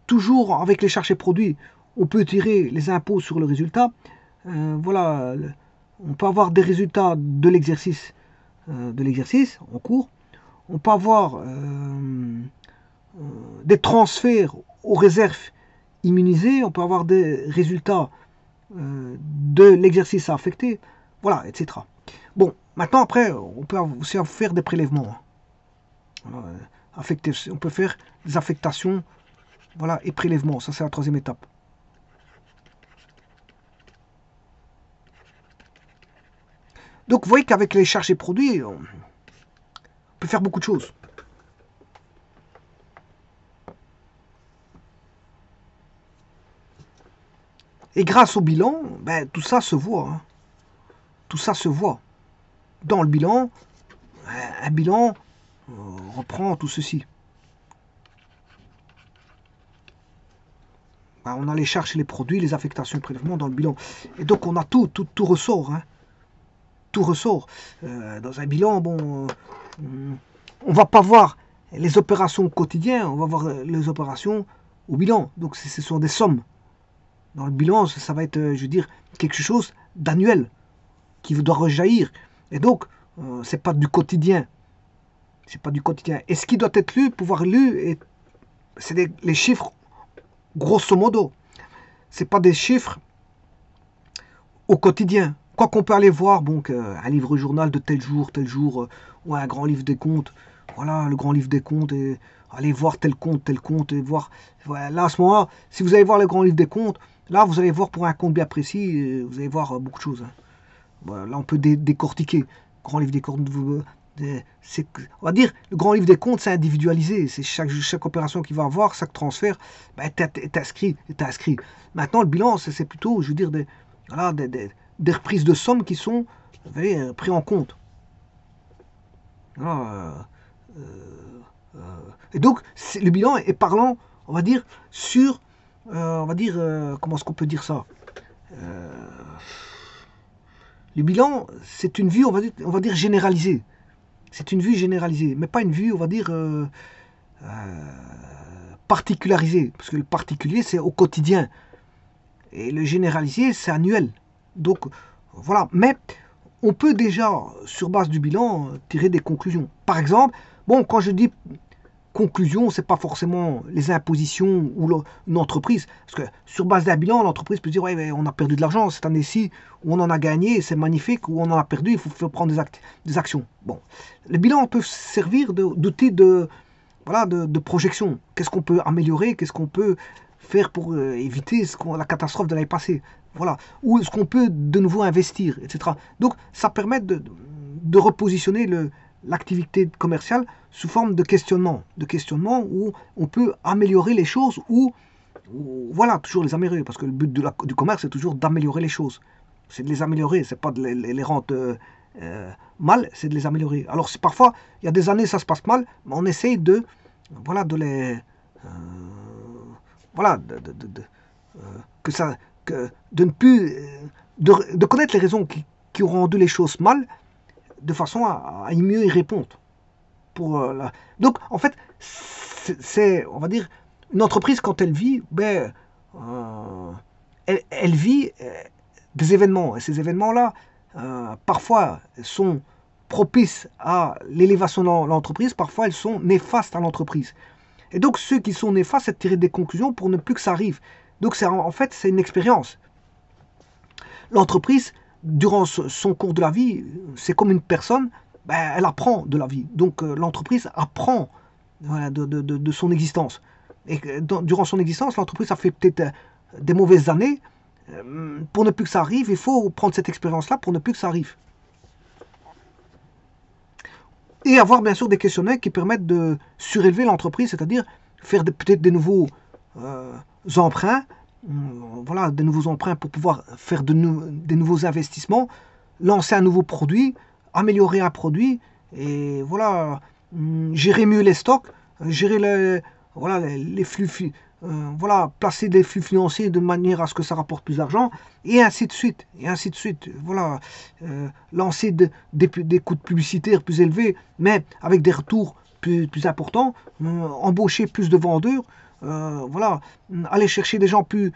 Toujours avec les charges et produits, on peut tirer les impôts sur le résultat. Voilà, on peut avoir des résultats de l'exercice en cours. On peut avoir des transferts aux réserves immunisées. On peut avoir des résultats de l'exercice à affecter. Voilà, etc. Bon, maintenant après, on peut aussi faire des prélèvements. Voilà, on peut faire des affectations, voilà, et prélèvements. Ça, c'est la troisième étape. Donc, vous voyez qu'avec les charges et produits, on peut faire beaucoup de choses. Et grâce au bilan, ben, tout ça se voit. Hein. Tout ça se voit. Dans le bilan, un bilan reprend tout ceci. Ben, on a les charges et les produits, les affectations et prélèvements dans le bilan. Et donc, on a tout ressort. Hein. Tout ressort. Dans un bilan, bon, on va pas voir les opérations quotidiennes, on va voir les opérations au bilan. Donc, ce sont des sommes. Dans le bilan, ça va être, je veux dire, quelque chose d'annuel qui doit rejaillir. Et donc, c'est pas du quotidien. C'est pas du quotidien. Et ce qui doit être lu, pouvoir lu, c'est les chiffres, grosso modo. C'est pas des chiffres au quotidien. Quoi qu'on peut aller voir, donc, un livre journal de tel jour, ou un grand livre des comptes. Voilà, le grand livre des comptes, et aller voir tel compte, et voir. Voilà, là, à ce moment-là, si vous allez voir le grand livre des comptes, là, vous allez voir pour un compte bien précis, vous allez voir beaucoup de choses. Hein. Voilà, là, on peut décortiquer. Grand livre des comptes, on va dire, le grand livre des comptes, c'est individualisé. C'est chaque opération qu'il va avoir, chaque transfert, ben, est inscrit. Maintenant, le bilan, c'est plutôt, je veux dire, voilà, des reprises de sommes qui sont, vous voyez, pris en compte. Voilà, et donc, le bilan est parlant, on va dire, sur, on va dire, comment est-ce qu'on peut dire ça Le bilan, c'est une vue, on va dire généralisée. C'est une vue généralisée, mais pas une vue, on va dire, particularisée. Parce que le particulier, c'est au quotidien. Et le généralisé, c'est annuel. Donc, voilà. Mais on peut déjà, sur base du bilan, tirer des conclusions. Par exemple, bon, quand je dis conclusion, c'est pas forcément les impositions ou une entreprise. Parce que sur base d'un bilan, l'entreprise peut dire ouais, on a perdu de l'argent cette année-ci, ou on en a gagné, c'est magnifique, ou on en a perdu, il faut prendre des actions. Bon, les bilans peuvent servir d'outils voilà, de projection. Qu'est-ce qu'on peut améliorer, qu'est-ce qu'on peut faire pour éviter la catastrophe de l'année passée. Voilà. Où est-ce qu'on peut de nouveau investir, etc. Donc, ça permet de repositionner l'activité commerciale sous forme de questionnement où on peut améliorer les choses ou voilà, toujours les améliorer, parce que le but du commerce, c'est toujours d'améliorer les choses. C'est de les améliorer, c'est pas de les rendre mal, c'est de les améliorer. Alors, parfois, il y a des années, ça se passe mal, mais on essaye de les... voilà, de ne plus... de connaître les raisons qui ont rendu les choses mal, de façon à mieux y répondre. Donc, en fait, c'est, on va dire, une entreprise, quand elle vit, ben, elle vit des événements. Et ces événements-là, parfois, sont propices à l'élévation de l'entreprise, parfois, elles sont néfastes à l'entreprise. Et donc, ceux qui sont néfastes, c'est de tirer des conclusions pour ne plus que ça arrive. Donc en fait, c'est une expérience. L'entreprise, durant son cours de la vie, c'est comme une personne, ben, elle apprend de la vie. Donc l'entreprise apprend, voilà, de son existence. Et durant son existence, l'entreprise a fait peut-être des mauvaises années. Pour ne plus que ça arrive, il faut prendre cette expérience-là pour ne plus que ça arrive. Et avoir bien sûr des questionnaires qui permettent de surélever l'entreprise, c'est-à-dire faire peut-être des nouveaux emprunts, voilà, des nouveaux emprunts pour pouvoir faire des nouveaux investissements, lancer un nouveau produit, améliorer un produit, et voilà, gérer mieux les stocks, gérer voilà, les flux, voilà, placer des flux financiers de manière à ce que ça rapporte plus d'argent, et ainsi de suite, et ainsi de suite. Voilà, lancer des coûts publicitaires plus élevés, mais avec des retours plus importants, embaucher plus de vendeurs, voilà, aller chercher des gens plus,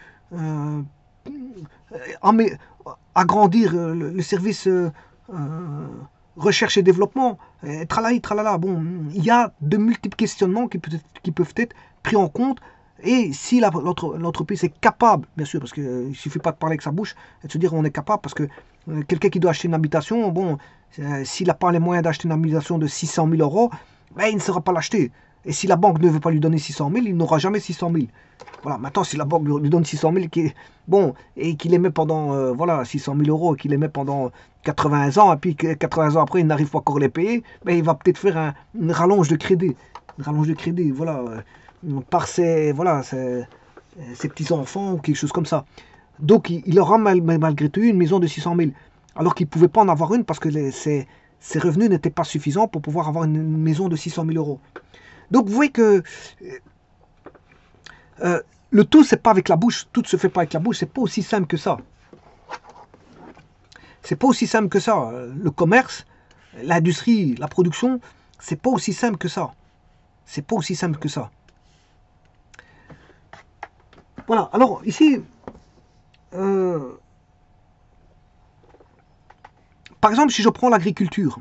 agrandir le service recherche et développement, tralala, tralala. Bon, il y a de multiples questionnements qui peuvent être pris en compte. Et si l'entreprise est capable, bien sûr, parce qu'il ne suffit pas de parler avec sa bouche et de se dire on est capable, parce que quelqu'un qui doit acheter une habitation, bon, s'il n'a pas les moyens d'acheter une habitation de 600 000 euros, ben, il ne saura pas l'acheter. Et si la banque ne veut pas lui donner 600 000, il n'aura jamais 600 000. Voilà, maintenant, si la banque lui donne 600 000, bon, et qu'il les met pendant, voilà, 600 000 euros, et qu'il les met pendant 80 ans, et puis 80 ans après, il n'arrive pas encore à les payer, ben, il va peut-être faire une rallonge de crédit. Une rallonge de crédit, voilà, par ses petits-enfants ou quelque chose comme ça. Donc, il aura malgré tout une maison de 600 000, alors qu'il ne pouvait pas en avoir une parce que ses revenus n'étaient pas suffisants pour pouvoir avoir une maison de 600 000 euros. Donc, vous voyez que le tout, c'est pas avec la bouche, tout se fait pas avec la bouche, c'est pas aussi simple que ça. C'est pas aussi simple que ça. Le commerce, l'industrie, la production, c'est pas aussi simple que ça. C'est pas aussi simple que ça. Voilà, alors ici, par exemple, si je prends l'agriculture,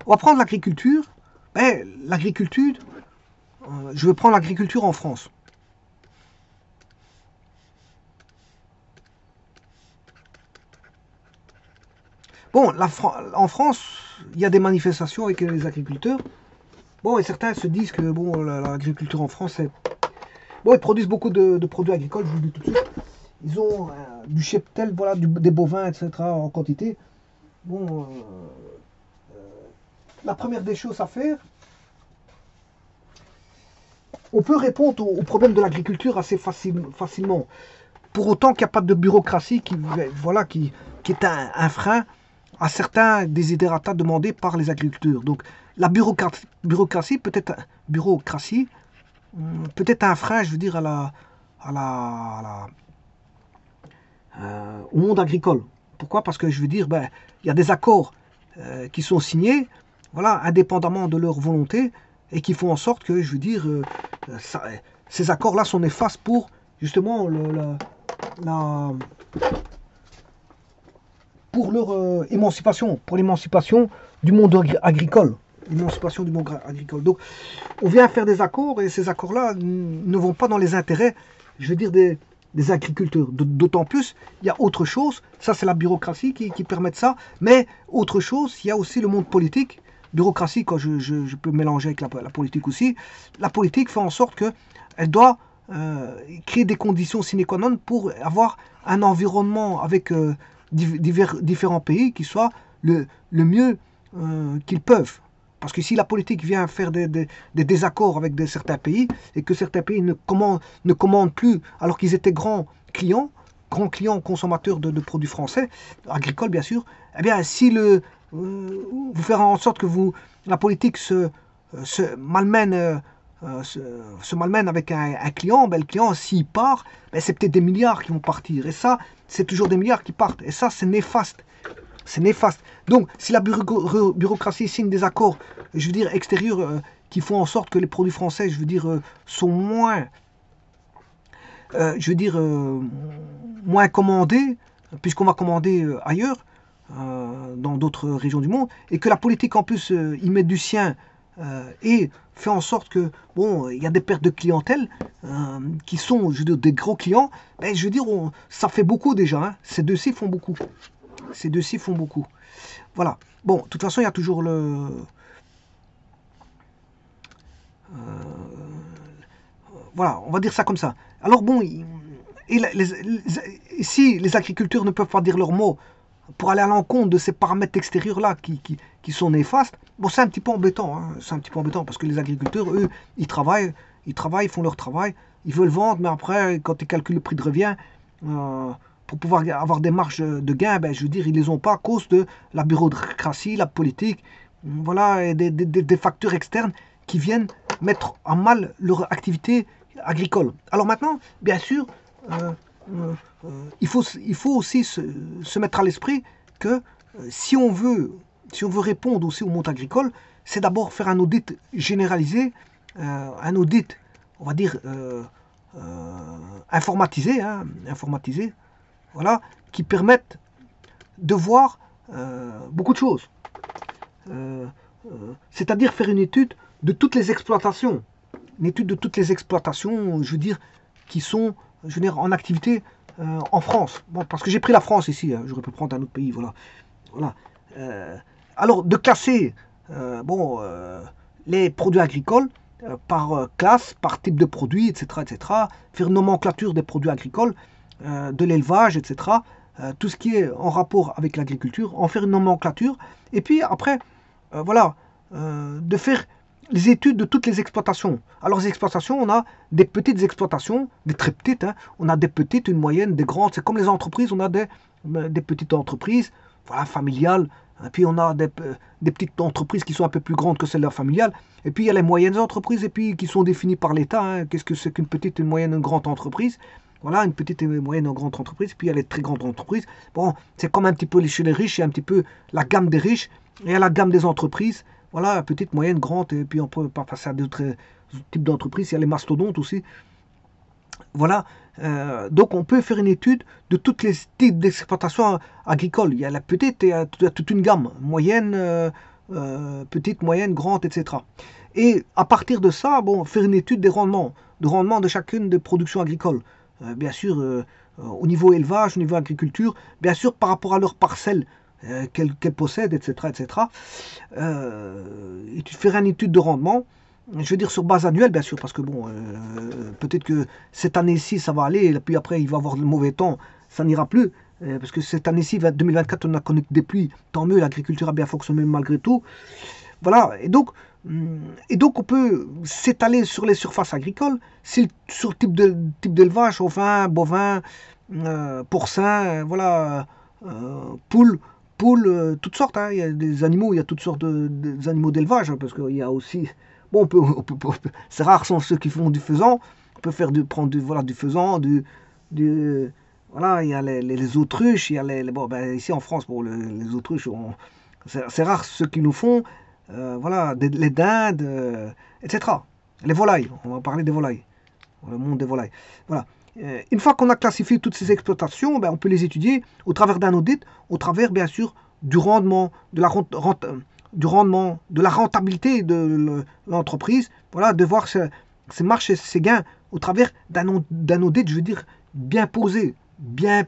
on va prendre l'agriculture, ben, l'agriculture, je vais prendre l'agriculture en France. Bon, en France, il y a des manifestations avec les agriculteurs. Bon, et certains se disent que bon, l'agriculture en France, bon, ils produisent beaucoup de produits agricoles, je vous le dis tout de suite. Ils ont du cheptel, voilà, des bovins, etc. en quantité. Bon, la première des choses à faire, on peut répondre au problème de l'agriculture assez facilement. Pour autant qu'il n'y a pas de bureaucratie voilà, qui est un frein à certains desiderata demandés par les agriculteurs. Donc la bureaucratie peut être un frein, je veux dire, au monde agricole. Pourquoi? Parce que je veux dire, ben, il y a des accords qui sont signés, voilà, indépendamment de leur volonté, et qui font en sorte que, je veux dire, ces accords-là sont néfastes pour justement pour leur émancipation, pour l'émancipation du monde agricole. L'émancipation du monde agricole. Donc, on vient faire des accords, et ces accords-là ne vont pas dans les intérêts, je veux dire, des agriculteurs. D'autant plus, il y a autre chose, ça c'est la bureaucratie qui permet de ça, mais autre chose, il y a aussi le monde politique. Bureaucratie, quand je peux mélanger avec la politique aussi, la politique fait en sorte qu'elle doit créer des conditions sine qua non pour avoir un environnement avec différents pays qui soit le mieux qu'ils peuvent. Parce que si la politique vient faire des désaccords avec certains pays, et que certains pays ne commandent plus, alors qu'ils étaient grands clients consommateurs de produits français, agricoles bien sûr, eh bien si vous faire en sorte que la politique se malmène avec un client, ben le client s'il part, ben c'est peut-être des milliards qui vont partir, et ça c'est toujours des milliards qui partent, et ça c'est néfaste. C'est néfaste. Donc, si la bureaucratie signe des accords, je veux dire, extérieurs, qui font en sorte que les produits français, je veux dire, sont moins, moins commandés, puisqu'on va commander ailleurs, dans d'autres régions du monde, et que la politique en plus y met du sien et fait en sorte que, bon, il y a des pertes de clientèle qui sont, je veux dire, des gros clients, ben, je veux dire, ça fait beaucoup déjà, hein. Ces deux-ci font beaucoup. Ces deux-ci font beaucoup. Voilà. Bon, de toute façon, il y a toujours le... voilà, on va dire ça comme ça. Alors bon, si les agriculteurs ne peuvent pas dire leur mot pour aller à l'encontre de ces paramètres extérieurs-là qui sont néfastes, bon, c'est un petit peu embêtant, hein. C'est un petit peu embêtant parce que les agriculteurs, eux, ils font leur travail, ils veulent vendre, mais après, quand ils calculent le prix de revient, pour pouvoir avoir des marges de gain, ben, je veux dire, ils les ont pas à cause de la bureaucratie, la politique, voilà, et des facteurs externes qui viennent mettre en mal leur activité agricole. Alors maintenant, bien sûr, euh, il faut aussi se mettre à l'esprit que si on veut répondre aussi au monde agricole, c'est d'abord faire un audit généralisé, un audit, on va dire, informatisé, hein, informatisé, voilà, qui permettent de voir beaucoup de choses. C'est-à-dire faire une étude de toutes les exploitations. Une étude de toutes les exploitations, je veux dire, qui sont, je veux dire, en activité en France. Bon, parce que j'ai pris la France ici, hein, j'aurais pu prendre un autre pays, voilà. Voilà. Alors, de classer les produits agricoles par classe, par type de produit, etc., etc., faire une nomenclature des produits agricoles, de l'élevage, etc., tout ce qui est en rapport avec l'agriculture, en faire une nomenclature, et puis après, voilà, de faire les études de toutes les exploitations. Alors, les exploitations, on a des petites exploitations, des très petites, hein, on a des petites, une moyenne, des grandes, c'est comme les entreprises, on a des petites entreprises, voilà, familiales, et puis on a des petites entreprises qui sont un peu plus grandes que celles-là familiales, et puis il y a les moyennes entreprises, et puis qui sont définies par l'État, hein. Qu'est-ce que c'est qu'une petite, une moyenne, une grande entreprise? Voilà, une petite et moyenne, une grande entreprise, puis il y a les très grandes entreprises. Bon, c'est comme un petit peu chez les riches, il y a un petit peu la gamme des riches, et il y a la gamme des entreprises, voilà, petite, moyenne, grande, et puis on peut pas passer à d'autres types d'entreprises, il y a les mastodontes aussi. Voilà, donc on peut faire une étude de tous les types d'exploitation agricole. Il y a la petite, il y a toute une gamme, moyenne, petite, moyenne, grande, etc. Et à partir de ça, bon, faire une étude des rendements, de chacune des productions agricoles. Bien sûr, au niveau élevage, au niveau agriculture, bien sûr par rapport à leurs parcelles qu'elles possèdent, etc. etc. Et tu ferais une étude de rendement, je veux dire sur base annuelle, bien sûr, parce que bon, peut-être que cette année-ci, ça va aller, et puis après, il va y avoir le mauvais temps, ça n'ira plus, parce que cette année-ci, 2024, on a connu des pluies, tant mieux, l'agriculture a bien fonctionné malgré tout. Voilà, et donc on peut s'étaler sur les surfaces agricoles, sur le type d'élevage, ovin, bovin, porcin, voilà, poules, toutes sortes, hein. Il y a des animaux, il y a toutes sortes des animaux d'élevage, hein, parce qu'il y a aussi, bon, c'est rare sont ceux qui font du faisan, on peut prendre voilà, du faisan, voilà, il y a les autruches, il y a bon, ben, ici en France, bon, les autruches, c'est rare ceux qui nous font, voilà, les dindes, etc. Les volailles, on va parler des volailles, le monde des volailles. Voilà. Une fois qu'on a classifié toutes ces exploitations, ben, on peut les étudier au travers d'un audit, au travers bien sûr du rendement, du rendement, de la rentabilité de l'entreprise, voilà, de voir ses marches et ses gains au travers d'un audit, je veux dire, bien posé, bien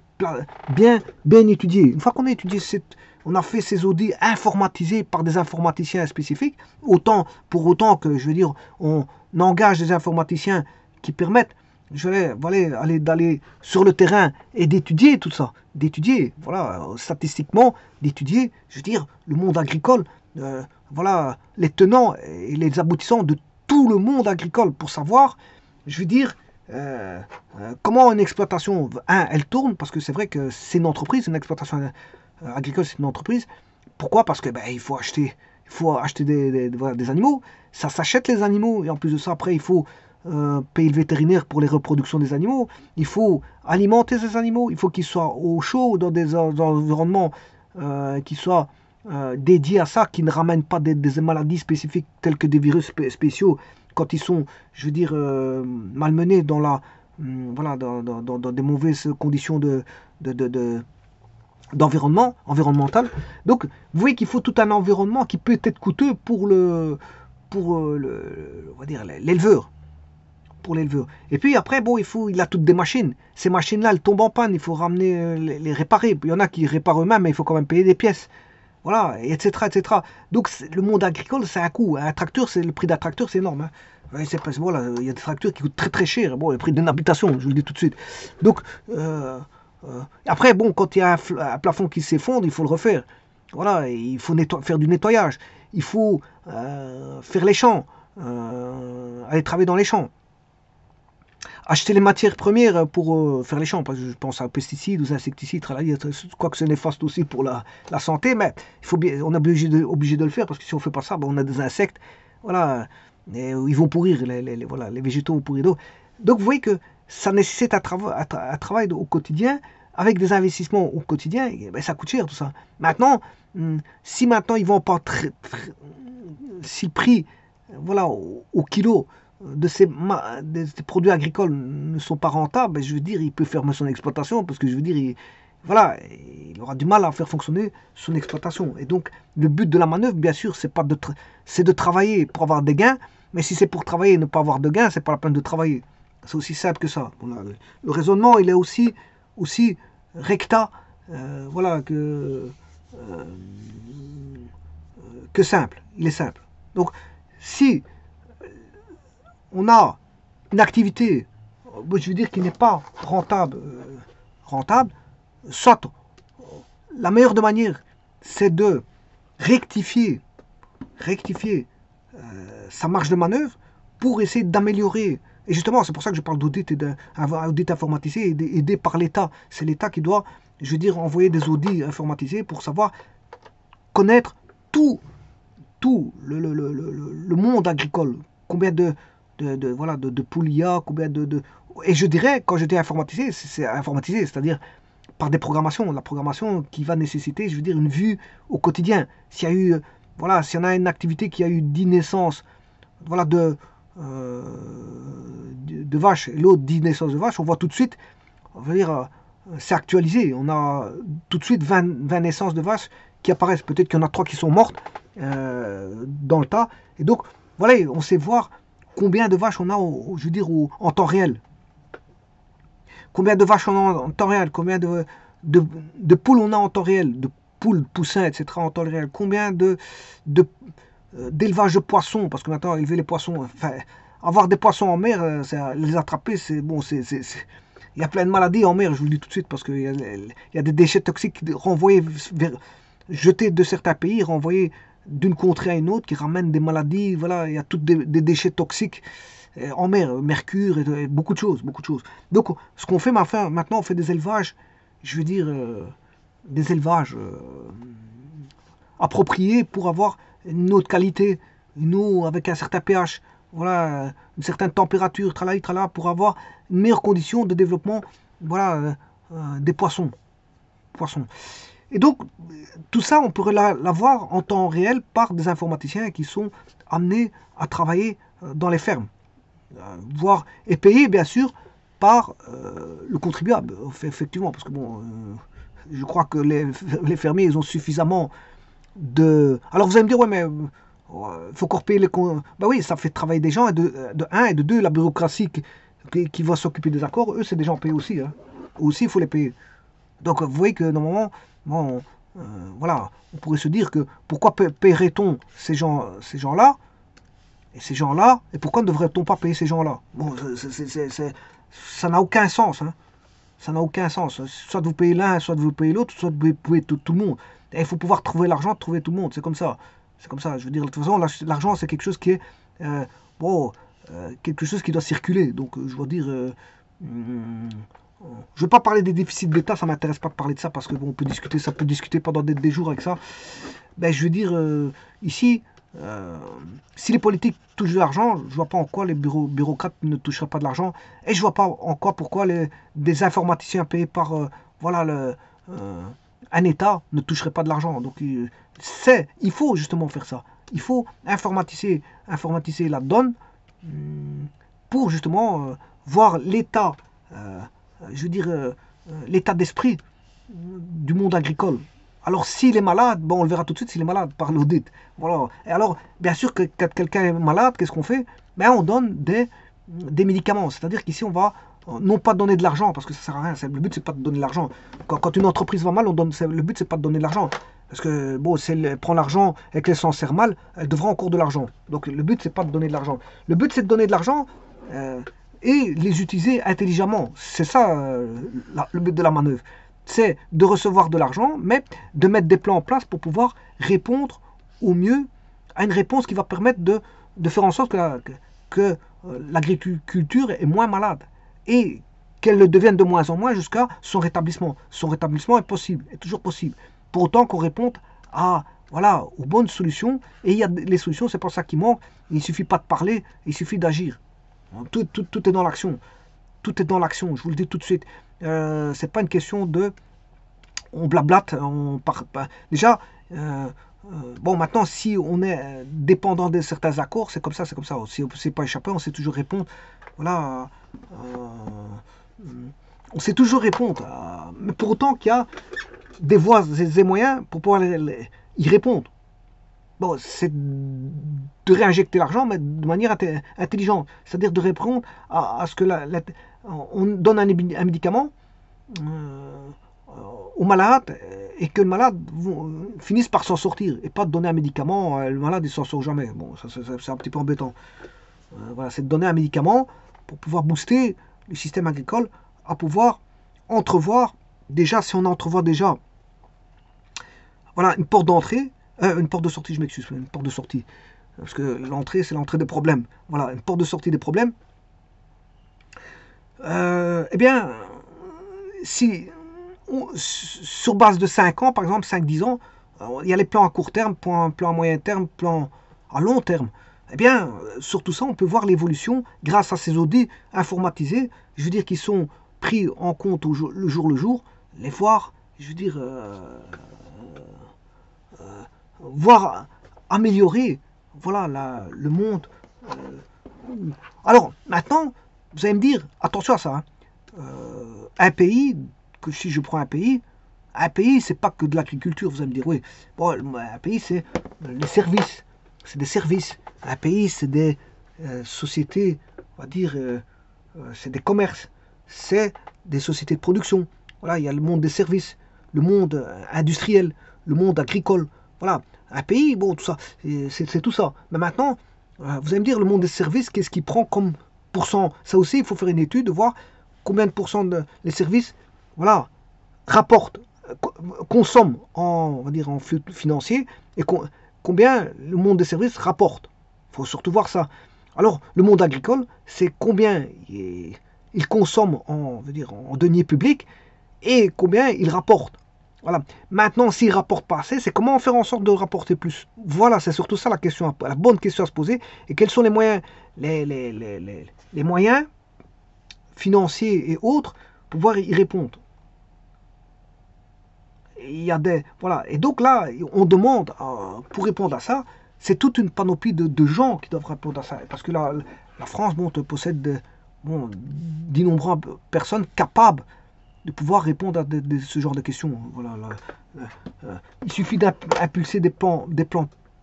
étudié. Une fois qu'on a étudié on a fait ces audits informatisés par des informaticiens spécifiques, pour autant que, je veux dire, on engage des informaticiens qui permettent, d'aller sur le terrain et d'étudier tout ça, voilà, statistiquement, d'étudier, je veux dire, le monde agricole, voilà, les tenants et les aboutissants de tout le monde agricole pour savoir, je veux dire, comment une exploitation, elle tourne, parce que c'est vrai que c'est une entreprise, une exploitation agricole, c'est une entreprise. Pourquoi? Parce que il faut acheter voilà, des animaux, ça s'achète les animaux, et en plus de ça, après, il faut payer le vétérinaire pour les reproductions des animaux, il faut alimenter ces animaux, il faut qu'ils soient au chaud, dans des environnements qui soient dédiés à ça, qui ne ramènent pas des maladies spécifiques telles que des virus spéciaux, quand ils sont, je veux dire, malmenés voilà, dans des mauvaises conditions de environnemental. Donc, vous voyez qu'il faut tout un environnement qui peut être coûteux pour on va dire l'éleveur. Pour l'éleveur. Et puis après, bon, il a toutes des machines. Ces machines-là, elles tombent en panne, il faut ramener, les réparer. Il y en a qui réparent eux-mêmes, mais il faut quand même payer des pièces. Voilà, etc., etc. Donc le monde agricole, c'est un coût. Un tracteur, le prix d'un tracteur, c'est énorme. Hein. Voilà, il y a des tracteurs qui coûtent très très cher. Bon, le prix d'une habitation, je vous le dis tout de suite. Donc, après, bon, quand il y a un plafond qui s'effondre, il faut le refaire. Voilà, il faut faire du nettoyage. Il faut faire les champs, aller travailler dans les champs. Acheter les matières premières pour faire les champs, parce que je pense à pesticides, aux insecticides, quoique c'est néfaste aussi pour la santé, mais on est obligé de le faire, parce que si on ne fait pas ça, ben on a des insectes, voilà, et ils vont pourrir, voilà, les végétaux vont pourrir d'eau. Donc vous voyez que ça nécessite un travail au quotidien, avec des investissements au quotidien, et ben, ça coûte cher tout ça. Maintenant, si maintenant ils vont pas si le prix, voilà, au kilo, de ces produits agricoles ne sont pas rentables, ben je veux dire, il peut fermer son exploitation, parce que je veux dire, voilà, il aura du mal à faire fonctionner son exploitation. Et donc, le but de la manœuvre, bien sûr, c'est de travailler pour avoir des gains, mais si c'est pour travailler et ne pas avoir de gains, c'est pas la peine de travailler. C'est aussi simple que ça. Voilà. Le raisonnement, il est aussi recta, voilà, que simple. Il est simple. Donc, si on a une activité, je veux dire, qui n'est pas rentable, soit la meilleure de manière, c'est de rectifier sa marge de manœuvre pour essayer d'améliorer. Et justement, c'est pour ça que je parle d'audit et d'audit informatisé aidé par l'État. C'est l'État qui doit, je veux dire, envoyer des audits informatisés pour savoir connaître tout le monde agricole. Combien de poules il y a, combien Et je dirais, quand je dis informatisé, c'est informatisé, c'est-à-dire par des programmations. La programmation qui va nécessiter, je veux dire, une vue au quotidien. S'il y a eu, voilà, s'il y en a une activité qui a eu 10 naissances, voilà, de vaches, et l'autre 10 naissances de vaches, on voit tout de suite, on va dire, c'est actualisé. On a tout de suite 20 naissances de vaches qui apparaissent. Peut-être qu'il y en a 3 qui sont mortes dans le tas. Et donc, voilà, on sait voir combien de vaches on a, je veux dire, en temps réel. Combien de vaches on a en temps réel, combien de poules on a en temps réel, de poules, poussins, etc. en temps réel, combien d'élevage de poissons, parce que maintenant, élever les poissons, enfin, avoir des poissons en mer, les attraper, c'est bon, il y a plein de maladies en mer, je vous le dis tout de suite, parce qu'il y a des déchets toxiques renvoyés, jetés de certains pays, renvoyés d'une contrée à une autre, qui ramènent des maladies, voilà, il y a tous des déchets toxiques en mer, mercure, et beaucoup de choses. Donc, ce qu'on fait maintenant, on fait des élevages, je veux dire, des élevages appropriés pour avoir une eau de qualité, une eau avec un certain pH, voilà, une certaine température, tralala, pour avoir une meilleure condition de développement, voilà, des poissons. Et donc, tout ça, on pourrait l'avoir en temps réel par des informaticiens qui sont amenés à travailler dans les fermes. Voire, et payés, bien sûr, par le contribuable, effectivement, parce que bon, je crois que les fermiers, ils ont suffisamment de... Alors vous allez me dire, ouais, mais il faut encore payer les... Ben oui, ça fait travailler des gens, et de un, et de deux, la bureaucratie qui va s'occuper des accords, eux, c'est des gens payés aussi. Hein. Aussi, il faut les payer. Donc, vous voyez que, normalement, bon, voilà, on pourrait se dire que pourquoi paierait-on ces gens-là, et pourquoi ne devrait-on pas payer ces gens-là? Bon, ça n'a aucun sens. Hein. Ça n'a aucun sens. Soit vous payez l'un, soit vous payez l'autre, soit vous payez tout le monde. Et il faut pouvoir trouver l'argent, trouver tout le monde. C'est comme ça. Je veux dire, de toute façon, l'argent, c'est quelque chose qui est... quelque chose qui doit circuler. Donc, je veux dire... je ne veux pas parler des déficits de l'État, ça ne m'intéresse pas de parler de ça, parce que bon, ça peut discuter pendant des jours avec ça. Ben, je veux dire, ici... si les politiques touchent de l'argent, je ne vois pas en quoi les bureaucrates ne toucheraient pas de l'argent, et je ne vois pas en quoi pourquoi des informaticiens payés par un État ne toucheraient pas de l'argent. Donc il faut justement faire ça. Il faut informatiser la donne pour justement voir l'état, je veux dire l'état d'esprit du monde agricole. Alors s'il est malade, bon, on le verra tout de suite s'il est malade par l'audit. Voilà. Et alors, bien sûr que quand quelqu'un est malade, qu'est-ce qu'on fait? Ben, on donne des médicaments. C'est-à-dire qu'ici, on va non pas donner de l'argent, parce que ça sert à rien. Le but, c'est pas de donner de l'argent. Quand une entreprise va mal, le but, c'est pas de donner de l'argent. Parce que, bon, si elle prend l'argent et qu'elle s'en sert mal, elle devra encore de l'argent. Donc le but, c'est pas de donner de l'argent. Le but, c'est de donner de l'argent et les utiliser intelligemment. C'est ça le but de la manœuvre. C'est de recevoir de l'argent, mais de mettre des plans en place pour pouvoir répondre au mieux à une réponse qui va permettre de faire en sorte que l'agriculture est moins malade et qu'elle le devienne de moins en moins jusqu'à son rétablissement. Son rétablissement est possible, est toujours possible. Pour autant qu'on réponde voilà, aux bonnes solutions. Et il y a les solutions, c'est pas ça qui manque. Il ne suffit pas de parler, il suffit d'agir. Tout est dans l'action. Tout est dans l'action, je vous le dis tout de suite. C'est pas une question de on blablate, déjà bon, maintenant si on est dépendant de certains accords, c'est comme ça. Si on ne sait pas échapper, on sait toujours répondre. Voilà, on sait toujours répondre, mais pour autant qu'il y a des voies et des moyens pour pouvoir y répondre. Bon, c'est de réinjecter l'argent, mais de manière intelligente. C'est-à-dire de répondre à ce que on donne un médicament au malade et que le malade finisse par s'en sortir. Et pas de donner un médicament, le malade il s'en sort jamais. Bon, ça c'est un petit peu embêtant. Voilà, c'est de donner un médicament pour pouvoir booster le système agricole à pouvoir entrevoir, déjà, si on entrevoit déjà, voilà, une porte d'entrée, une porte de sortie, je m'excuse, une porte de sortie, parce que l'entrée, c'est l'entrée des problèmes. Voilà, une porte de sortie des problèmes. Eh bien, si sur base de 5 ans, par exemple, 5-10 ans, il y a les plans à court terme, plan à moyen terme, plan à long terme. Eh bien, sur tout ça, on peut voir l'évolution grâce à ces audits informatisés, je veux dire, qui sont pris en compte le jour, les voir, je veux dire, voir améliorer, voilà, le monde. Alors, maintenant, vous allez me dire, attention à ça, hein, un pays, que si je prends un pays, c'est pas que de l'agriculture, vous allez me dire, oui, bon, un pays, c'est les services, c'est des services. Un pays, c'est des sociétés, on va dire, c'est des commerces, c'est des sociétés de production. Voilà, il y a le monde des services, le monde industriel, le monde agricole. Voilà, un pays, bon, tout ça, c'est tout ça. Mais maintenant, vous allez me dire, le monde des services, qu'est-ce qu'il prend comme pourcent? Ça aussi, il faut faire une étude, de voir combien de pourcents les services, voilà, rapportent, consomment on va dire, en flux financier, et combien le monde des services rapporte. Il faut surtout voir ça. Alors, le monde agricole, c'est combien il consomme en deniers publics et combien il rapporte. Voilà. Maintenant, s'il ne rapporte pas assez, c'est comment faire en sorte de rapporter plus. Voilà, c'est surtout ça la question, la bonne question à se poser. Et quels sont les moyens, les moyens financiers et autres pour pouvoir y répondre. Il y a voilà. Et donc là, on demande, pour répondre à ça, c'est toute une panoplie de gens qui doivent répondre à ça. Parce que la France possède d'innombrables personnes capables de pouvoir répondre à ce genre de questions. Voilà, il suffit d'impulser des plans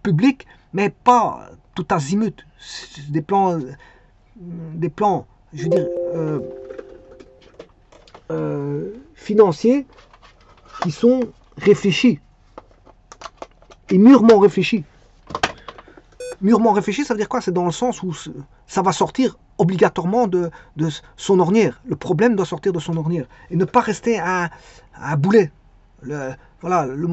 publics, mais pas tout azimut. Des plans, je veux dire, financiers qui sont réfléchis et mûrement réfléchis. Mûrement réfléchi, ça veut dire quoi? C'est dans le sens où ça va sortir obligatoirement de son ornière. Le problème doit sortir de son ornière. Et ne pas rester un boulet. Voilà, le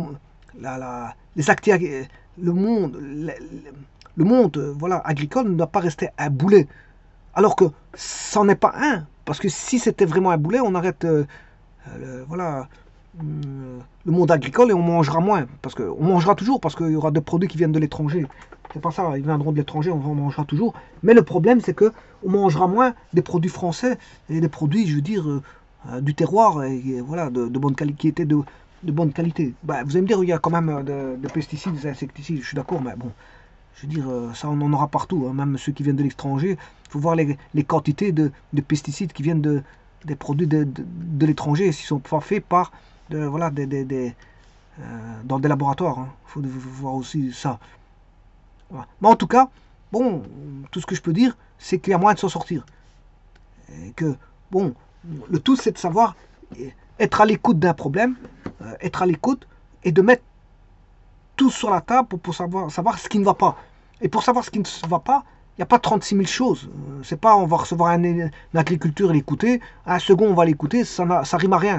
monde voilà, agricole ne doit pas rester un boulet. Alors que ça n'est pas un. Parce que si c'était vraiment un boulet, on arrête voilà, le monde agricole et on mangera moins. Parce qu'on mangera toujours, parce qu'il y aura des produits qui viennent de l'étranger. C'est pas ça, ils viendront de l'étranger, on en mangera toujours. Mais le problème, c'est que on mangera moins des produits français et des produits, je veux dire, du terroir et voilà, de bonne qualité, de bonne qualité. Bah, vous allez me dire, il y a quand même des pesticides, des insecticides, je suis d'accord, mais bon, je veux dire, ça on en aura partout, hein, même ceux qui viennent de l'étranger. Il faut voir les quantités de pesticides qui viennent des produits de l'étranger, s'ils sont pas faits par voilà, dans des laboratoires. Il faut voir aussi ça. Voilà. Mais en tout cas, bon, tout ce que je peux dire, c'est qu'il y a moyen de s'en sortir. Et que, bon, le tout, c'est de savoir être à l'écoute d'un problème, être à l'écoute et de mettre tout sur la table pour savoir ce qui ne va pas. Et pour savoir ce qui ne va pas, il n'y a pas 36 000 choses. C'est pas on va recevoir un agriculteur et l'écouter, un second on va l'écouter, ça rime à rien.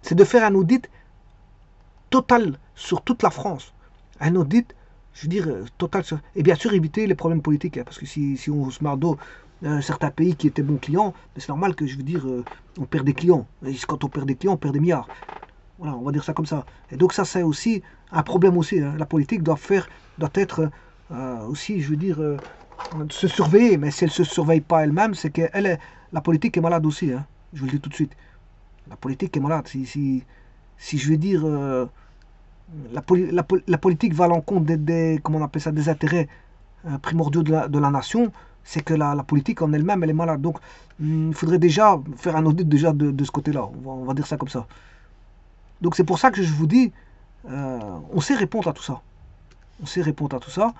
C'est de faire un audit total sur toute la France. Un audit, je veux dire, total. Et bien sûr éviter les problèmes politiques, hein, parce que si on se marre d'eau, certains pays qui étaient bons clients, c'est normal que, je veux dire, on perd des clients. Et quand on perd des clients, on perd des milliards. Voilà, on va dire ça comme ça. Et donc ça, c'est aussi un problème aussi. Hein. La politique doit être aussi, je veux dire, se surveiller. Mais si elle ne se surveille pas elle-même, c'est que la politique est malade aussi. Hein. Je vous le dis tout de suite. La politique est malade. Si je veux dire, la politique va à l'encontre comment on appelle ça, des intérêts primordiaux de la nation, c'est que la politique en elle-même, elle est malade. Donc, il faudrait déjà faire un audit déjà de ce côté-là. On va dire ça comme ça. Donc c'est pour ça que je vous dis, on sait répondre à tout ça. On sait répondre à tout ça.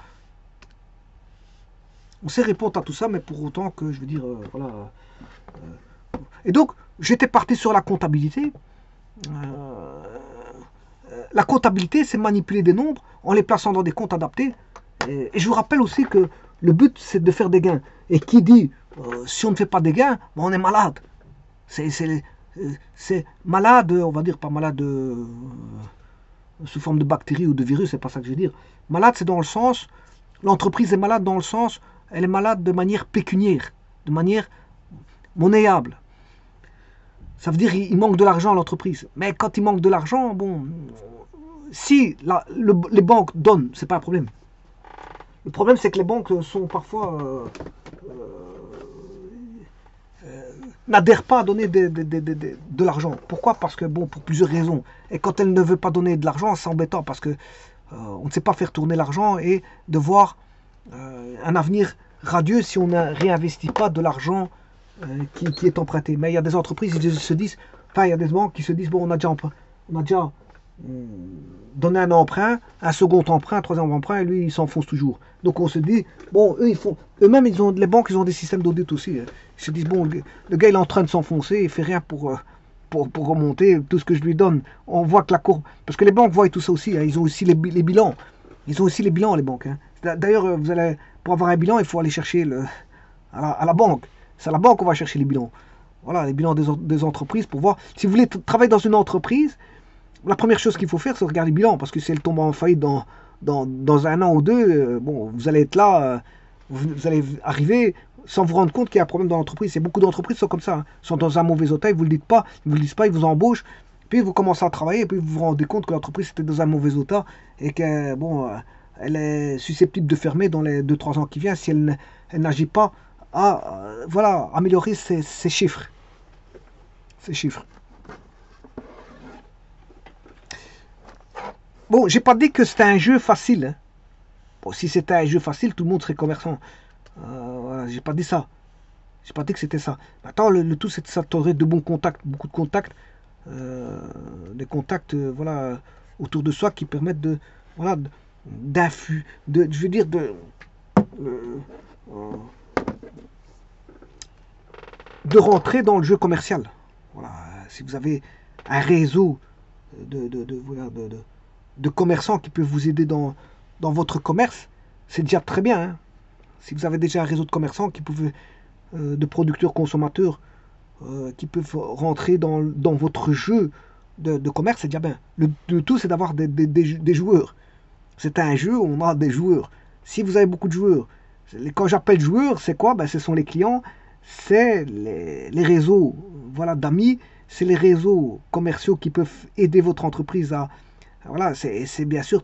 On sait répondre à tout ça, mais pour autant que, je veux dire, voilà. Et donc, j'étais parti sur la comptabilité. La comptabilité, c'est manipuler des nombres en les plaçant dans des comptes adaptés. Et je vous rappelle aussi que le but, c'est de faire des gains. Et qui dit, si on ne fait pas des gains, on est malade. C'est malade, on va dire, pas malade sous forme de bactéries ou de virus, c'est pas ça que je veux dire. Malade, c'est dans le sens, l'entreprise est malade dans le sens, elle est malade de manière pécuniaire, de manière monnayable. Ça veut dire qu'il manque de l'argent à l'entreprise. Mais quand il manque de l'argent, bon, si les banques donnent, c'est pas un problème. Le problème, c'est que les banques sont parfois n'adhèrent pas à donner de l'argent. Pourquoi? Parce que, bon, pour plusieurs raisons. Et quand elle ne veut pas donner de l'argent, c'est embêtant parce que on ne sait pas faire tourner l'argent et de voir un avenir radieux si on ne réinvestit pas de l'argent qui est emprunté. Mais il y a des entreprises qui se disent, enfin, il y a des banques qui se disent, bon, on a déjà donné un emprunt, un second emprunt, un troisième emprunt, et lui, il s'enfonce toujours. Donc on se dit, bon, eux-mêmes, les banques, ils ont des systèmes d'audit aussi. Hein. Ils se disent, bon, le gars, il est en train de s'enfoncer, il fait rien pour remonter tout ce que je lui donne. On voit que la courbe, parce que les banques voient tout ça aussi, hein. Ils ont aussi les bilans. Ils ont aussi les bilans, les banques. Hein. D'ailleurs, pour avoir un bilan, il faut aller chercher à la banque. C'est à la banque qu'on va chercher les bilans. Voilà, les bilans des entreprises pour voir. Si vous voulez travailler dans une entreprise, la première chose qu'il faut faire, c'est regarder les bilans. Parce que si elle tombe en faillite dans un an ou deux, bon, vous allez être là, vous allez arriver sans vous rendre compte qu'il y a un problème dans l'entreprise. Et beaucoup d'entreprises sont comme ça. Hein. Sont dans un mauvais état, ils ne vous le disent pas, ils vous embauchent. Puis vous commencez à travailler, et puis vous vous rendez compte que l'entreprise était dans un mauvais état et que, bon, elle est susceptible de fermer dans les 2-3 ans qui viennent si elle n'agit pas à voilà, améliorer ses chiffres. Ces chiffres. Bon, j'ai pas dit que c'était un jeu facile. Hein. Bon, si c'était un jeu facile, tout le monde serait commerçant. Voilà, j'ai pas dit ça. J'ai pas dit que c'était ça. Maintenant, le tout, c'est de s'attendre de bons contacts, beaucoup de contacts, des contacts, voilà, autour de soi qui permettent voilà, je veux dire, de rentrer dans le jeu commercial. Voilà, si vous avez un réseau de commerçants qui peuvent vous aider dans votre commerce, c'est déjà très bien. Hein. Si vous avez déjà un réseau de commerçants qui peuvent, de producteurs consommateurs qui peuvent rentrer dans votre jeu de commerce, c'est déjà bien. Le tout, c'est d'avoir des joueurs. C'est un jeu où on a des joueurs. Si vous avez beaucoup de joueurs, quand j'appelle joueurs, c'est quoi? Ben, ce sont les clients, c'est les réseaux, voilà, d'amis, c'est les réseaux commerciaux qui peuvent aider votre entreprise à... Voilà, c'est bien sûr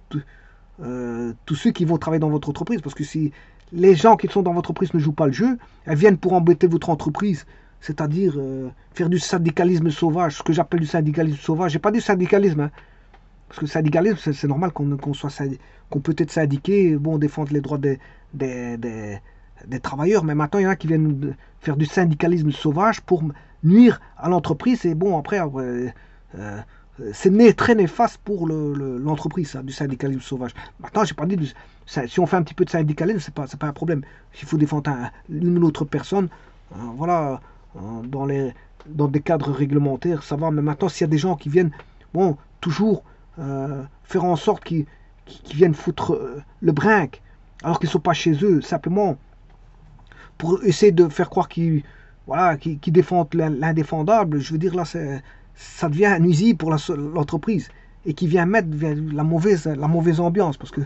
tous ceux qui vont travailler dans votre entreprise, parce que si les gens qui sont dans votre entreprise ne jouent pas le jeu, elles viennent pour embêter votre entreprise, c'est-à-dire faire du syndicalisme sauvage, ce que j'appelle du syndicalisme sauvage. J'ai pas dit syndicalisme, hein, parce que le syndicalisme, c'est normal qu'on peut être syndiqué, bon, défendre les droits des travailleurs, mais maintenant il y en a qui viennent faire du syndicalisme sauvage pour nuire à l'entreprise, et bon, après c'est très néfaste pour l'entreprise, du syndicalisme sauvage. Maintenant, j'ai pas dit, si on fait un petit peu de syndicalisme, c'est pas un problème. S'il faut défendre une ou l'autre personne, voilà, dans dans des cadres réglementaires, ça va. Mais maintenant, s'il y a des gens qui viennent, bon, toujours faire en sorte qu'ils viennent foutre le brinque, alors qu'ils ne sont pas chez eux, simplement pour essayer de faire croire qu'ils voilà, qui défendent l'indéfendable, je veux dire, là, ça devient nuisible pour l'entreprise et qui vient mettre la mauvaise ambiance parce que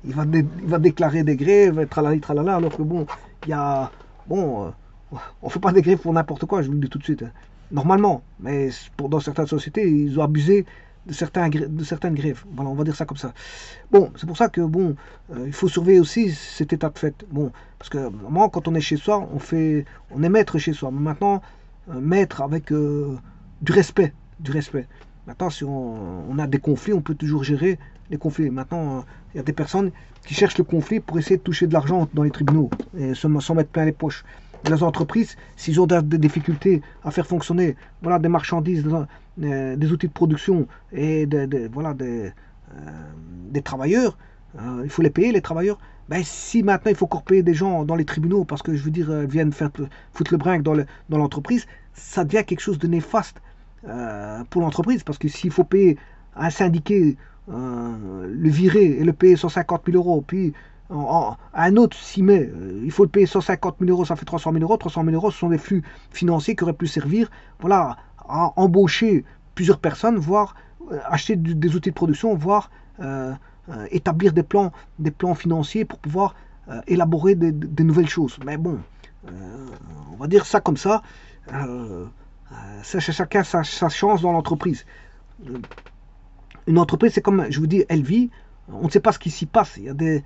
il va déclarer des grèves, tralala, tralala, alors que bon, il y a. Bon, on fait pas des grèves pour n'importe quoi, je vous le dis tout de suite, hein. Normalement, mais dans certaines sociétés, ils ont abusé de certaines grèves. Voilà, on va dire ça comme ça. Bon, c'est pour ça que bon, il faut surveiller aussi cet état de fait. Bon, parce que normalement, quand on est chez soi, on est maître chez soi. Mais maintenant, maître avec du respect, du respect. Maintenant, si on a des conflits, on peut toujours gérer les conflits. Maintenant, il y a des personnes qui cherchent le conflit pour essayer de toucher de l'argent dans les tribunaux et s'en mettre plein les poches. Et les entreprises, s'ils ont des difficultés à faire fonctionner voilà, des marchandises, des outils de production et voilà, des travailleurs, il faut les payer, les travailleurs. Ben, si maintenant il faut encore payer des gens dans les tribunaux parce que je veux dire, viennent foutre le brinque dans l'entreprise, ça devient quelque chose de néfaste pour l'entreprise. Parce que s'il faut payer un syndiqué, le virer et le payer 150 000 euros, puis un autre s'y met, il faut le payer 150 000 euros, ça fait 300 000 euros. 300 000 euros, ce sont des flux financiers qui auraient pu servir voilà, à embaucher plusieurs personnes, voire acheter des outils de production, voire établir des plans financiers pour pouvoir élaborer des nouvelles choses. Mais bon, on va dire ça comme ça. Chacun sa chance dans l'entreprise. Une entreprise, c'est comme, je vous dis, elle vit. On ne sait pas ce qui s'y passe. Il y a des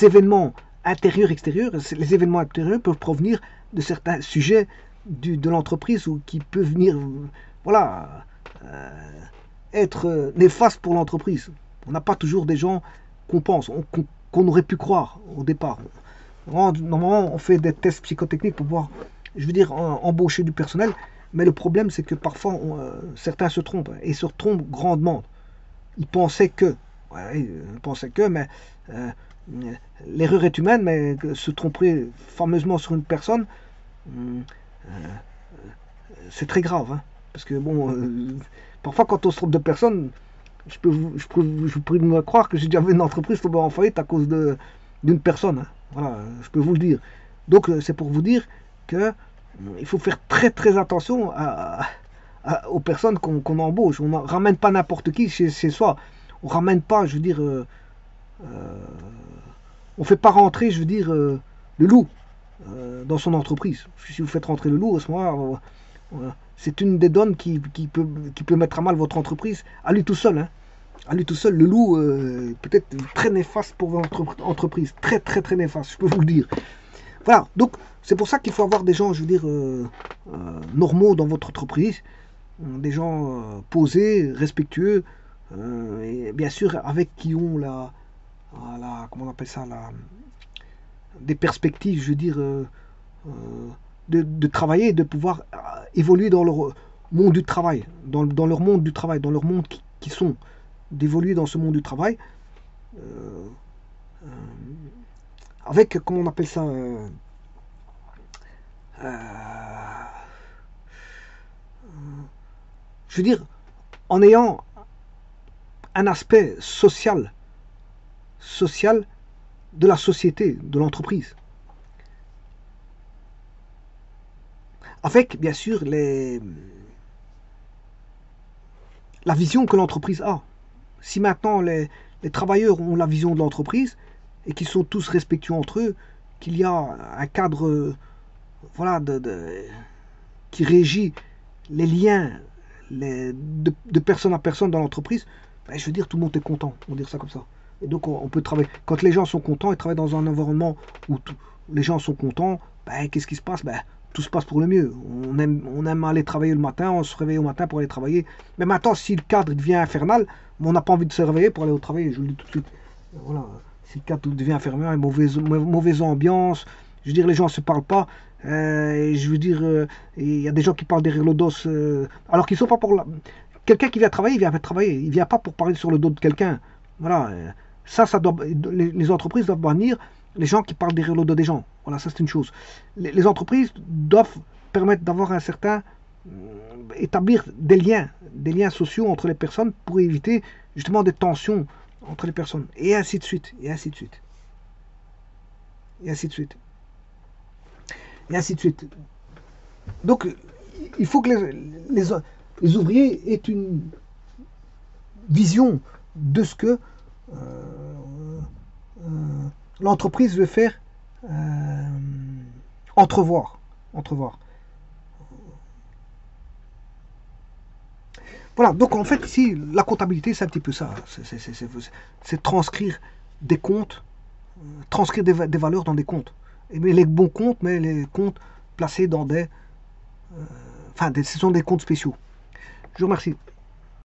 événements intérieurs, extérieurs. Les événements intérieurs peuvent provenir de certains sujets de l'entreprise ou qui peuvent venir, voilà, être néfastes pour l'entreprise. On n'a pas toujours des gens qu'on pense, qu'on aurait pu croire au départ. Normalement, on fait des tests psychotechniques pour pouvoir, je veux dire, embaucher du personnel. Mais le problème, c'est que parfois, certains se trompent et se trompent grandement. Ils pensaient que, mais l'erreur est humaine, mais se tromper fameusement sur une personne, c'est très grave. Hein, parce que bon, parfois quand on se trompe de personne, je peux me croire que j'ai déjà vu une entreprise tomber en faillite à cause d'une personne. Hein, voilà, je peux vous le dire. Donc c'est pour vous dire que il faut faire très très attention aux personnes qu'on embauche. On ne ramène pas n'importe qui chez soi. On ramène pas, je veux dire, on fait pas rentrer, je veux dire, le loup dans son entreprise. Si vous faites rentrer le loup, à ce moment-là, c'est une des donnes qui peut mettre à mal votre entreprise à lui tout seul. Hein. À lui tout seul, le loup peut être très néfaste pour votre entreprise. Très très très néfaste, je peux vous le dire. Voilà, donc c'est pour ça qu'il faut avoir des gens, je veux dire, normaux dans votre entreprise. Des gens posés, respectueux, et bien sûr avec qui ont comment on appelle ça, des perspectives, je veux dire, de travailler, de pouvoir évoluer dans leur monde du travail, dans leur monde du travail, dans leur monde qui sont, d'évoluer dans ce monde du travail, avec, comment on appelle ça, je veux dire, en ayant un aspect social de la société, de l'entreprise. Avec, bien sûr, la vision que l'entreprise a. Si maintenant les travailleurs ont la vision de l'entreprise et qu'ils sont tous respectueux entre eux, qu'il y a un cadre voilà, qui régit les liens de personne à personne dans l'entreprise, ben, je veux dire, tout le monde est content, on va dire ça comme ça. Et donc on peut travailler. Quand les gens sont contents, ils travaillent dans un environnement où les gens sont contents, ben, qu'est-ce qui se passe? Ben, tout se passe pour le mieux. On aime aller travailler le matin, on se réveille au matin pour aller travailler. Mais maintenant, si le cadre devient infernal, on n'a pas envie de se réveiller pour aller au travail, je vous le dis tout de suite. Voilà. Si le cadre devient infernal, mauvaise ambiance, je veux dire, les gens ne se parlent pas, Je veux dire, il y a des gens qui parlent derrière le dos, alors qu'ils sont pas pour quelqu'un qui vient travailler, il vient travailler, il vient pas pour parler sur le dos de quelqu'un. Voilà, ça doit, les entreprises doivent bannir les gens qui parlent derrière le dos des gens. Voilà, ça c'est une chose. Les entreprises doivent permettre d'avoir un certain, établir des liens sociaux entre les personnes pour éviter justement des tensions entre les personnes, et ainsi de suite, et ainsi de suite, et ainsi de suite, et ainsi de suite. Donc, il faut que les ouvriers aient une vision de ce que l'entreprise veut faire entrevoir. Voilà, donc en fait ici, la comptabilité c'est un petit peu ça, c'est transcrire des comptes, transcrire des valeurs dans des comptes. Mais les bons comptes, mais les comptes placés dans des... Enfin, ce sont des comptes spéciaux. Je vous remercie.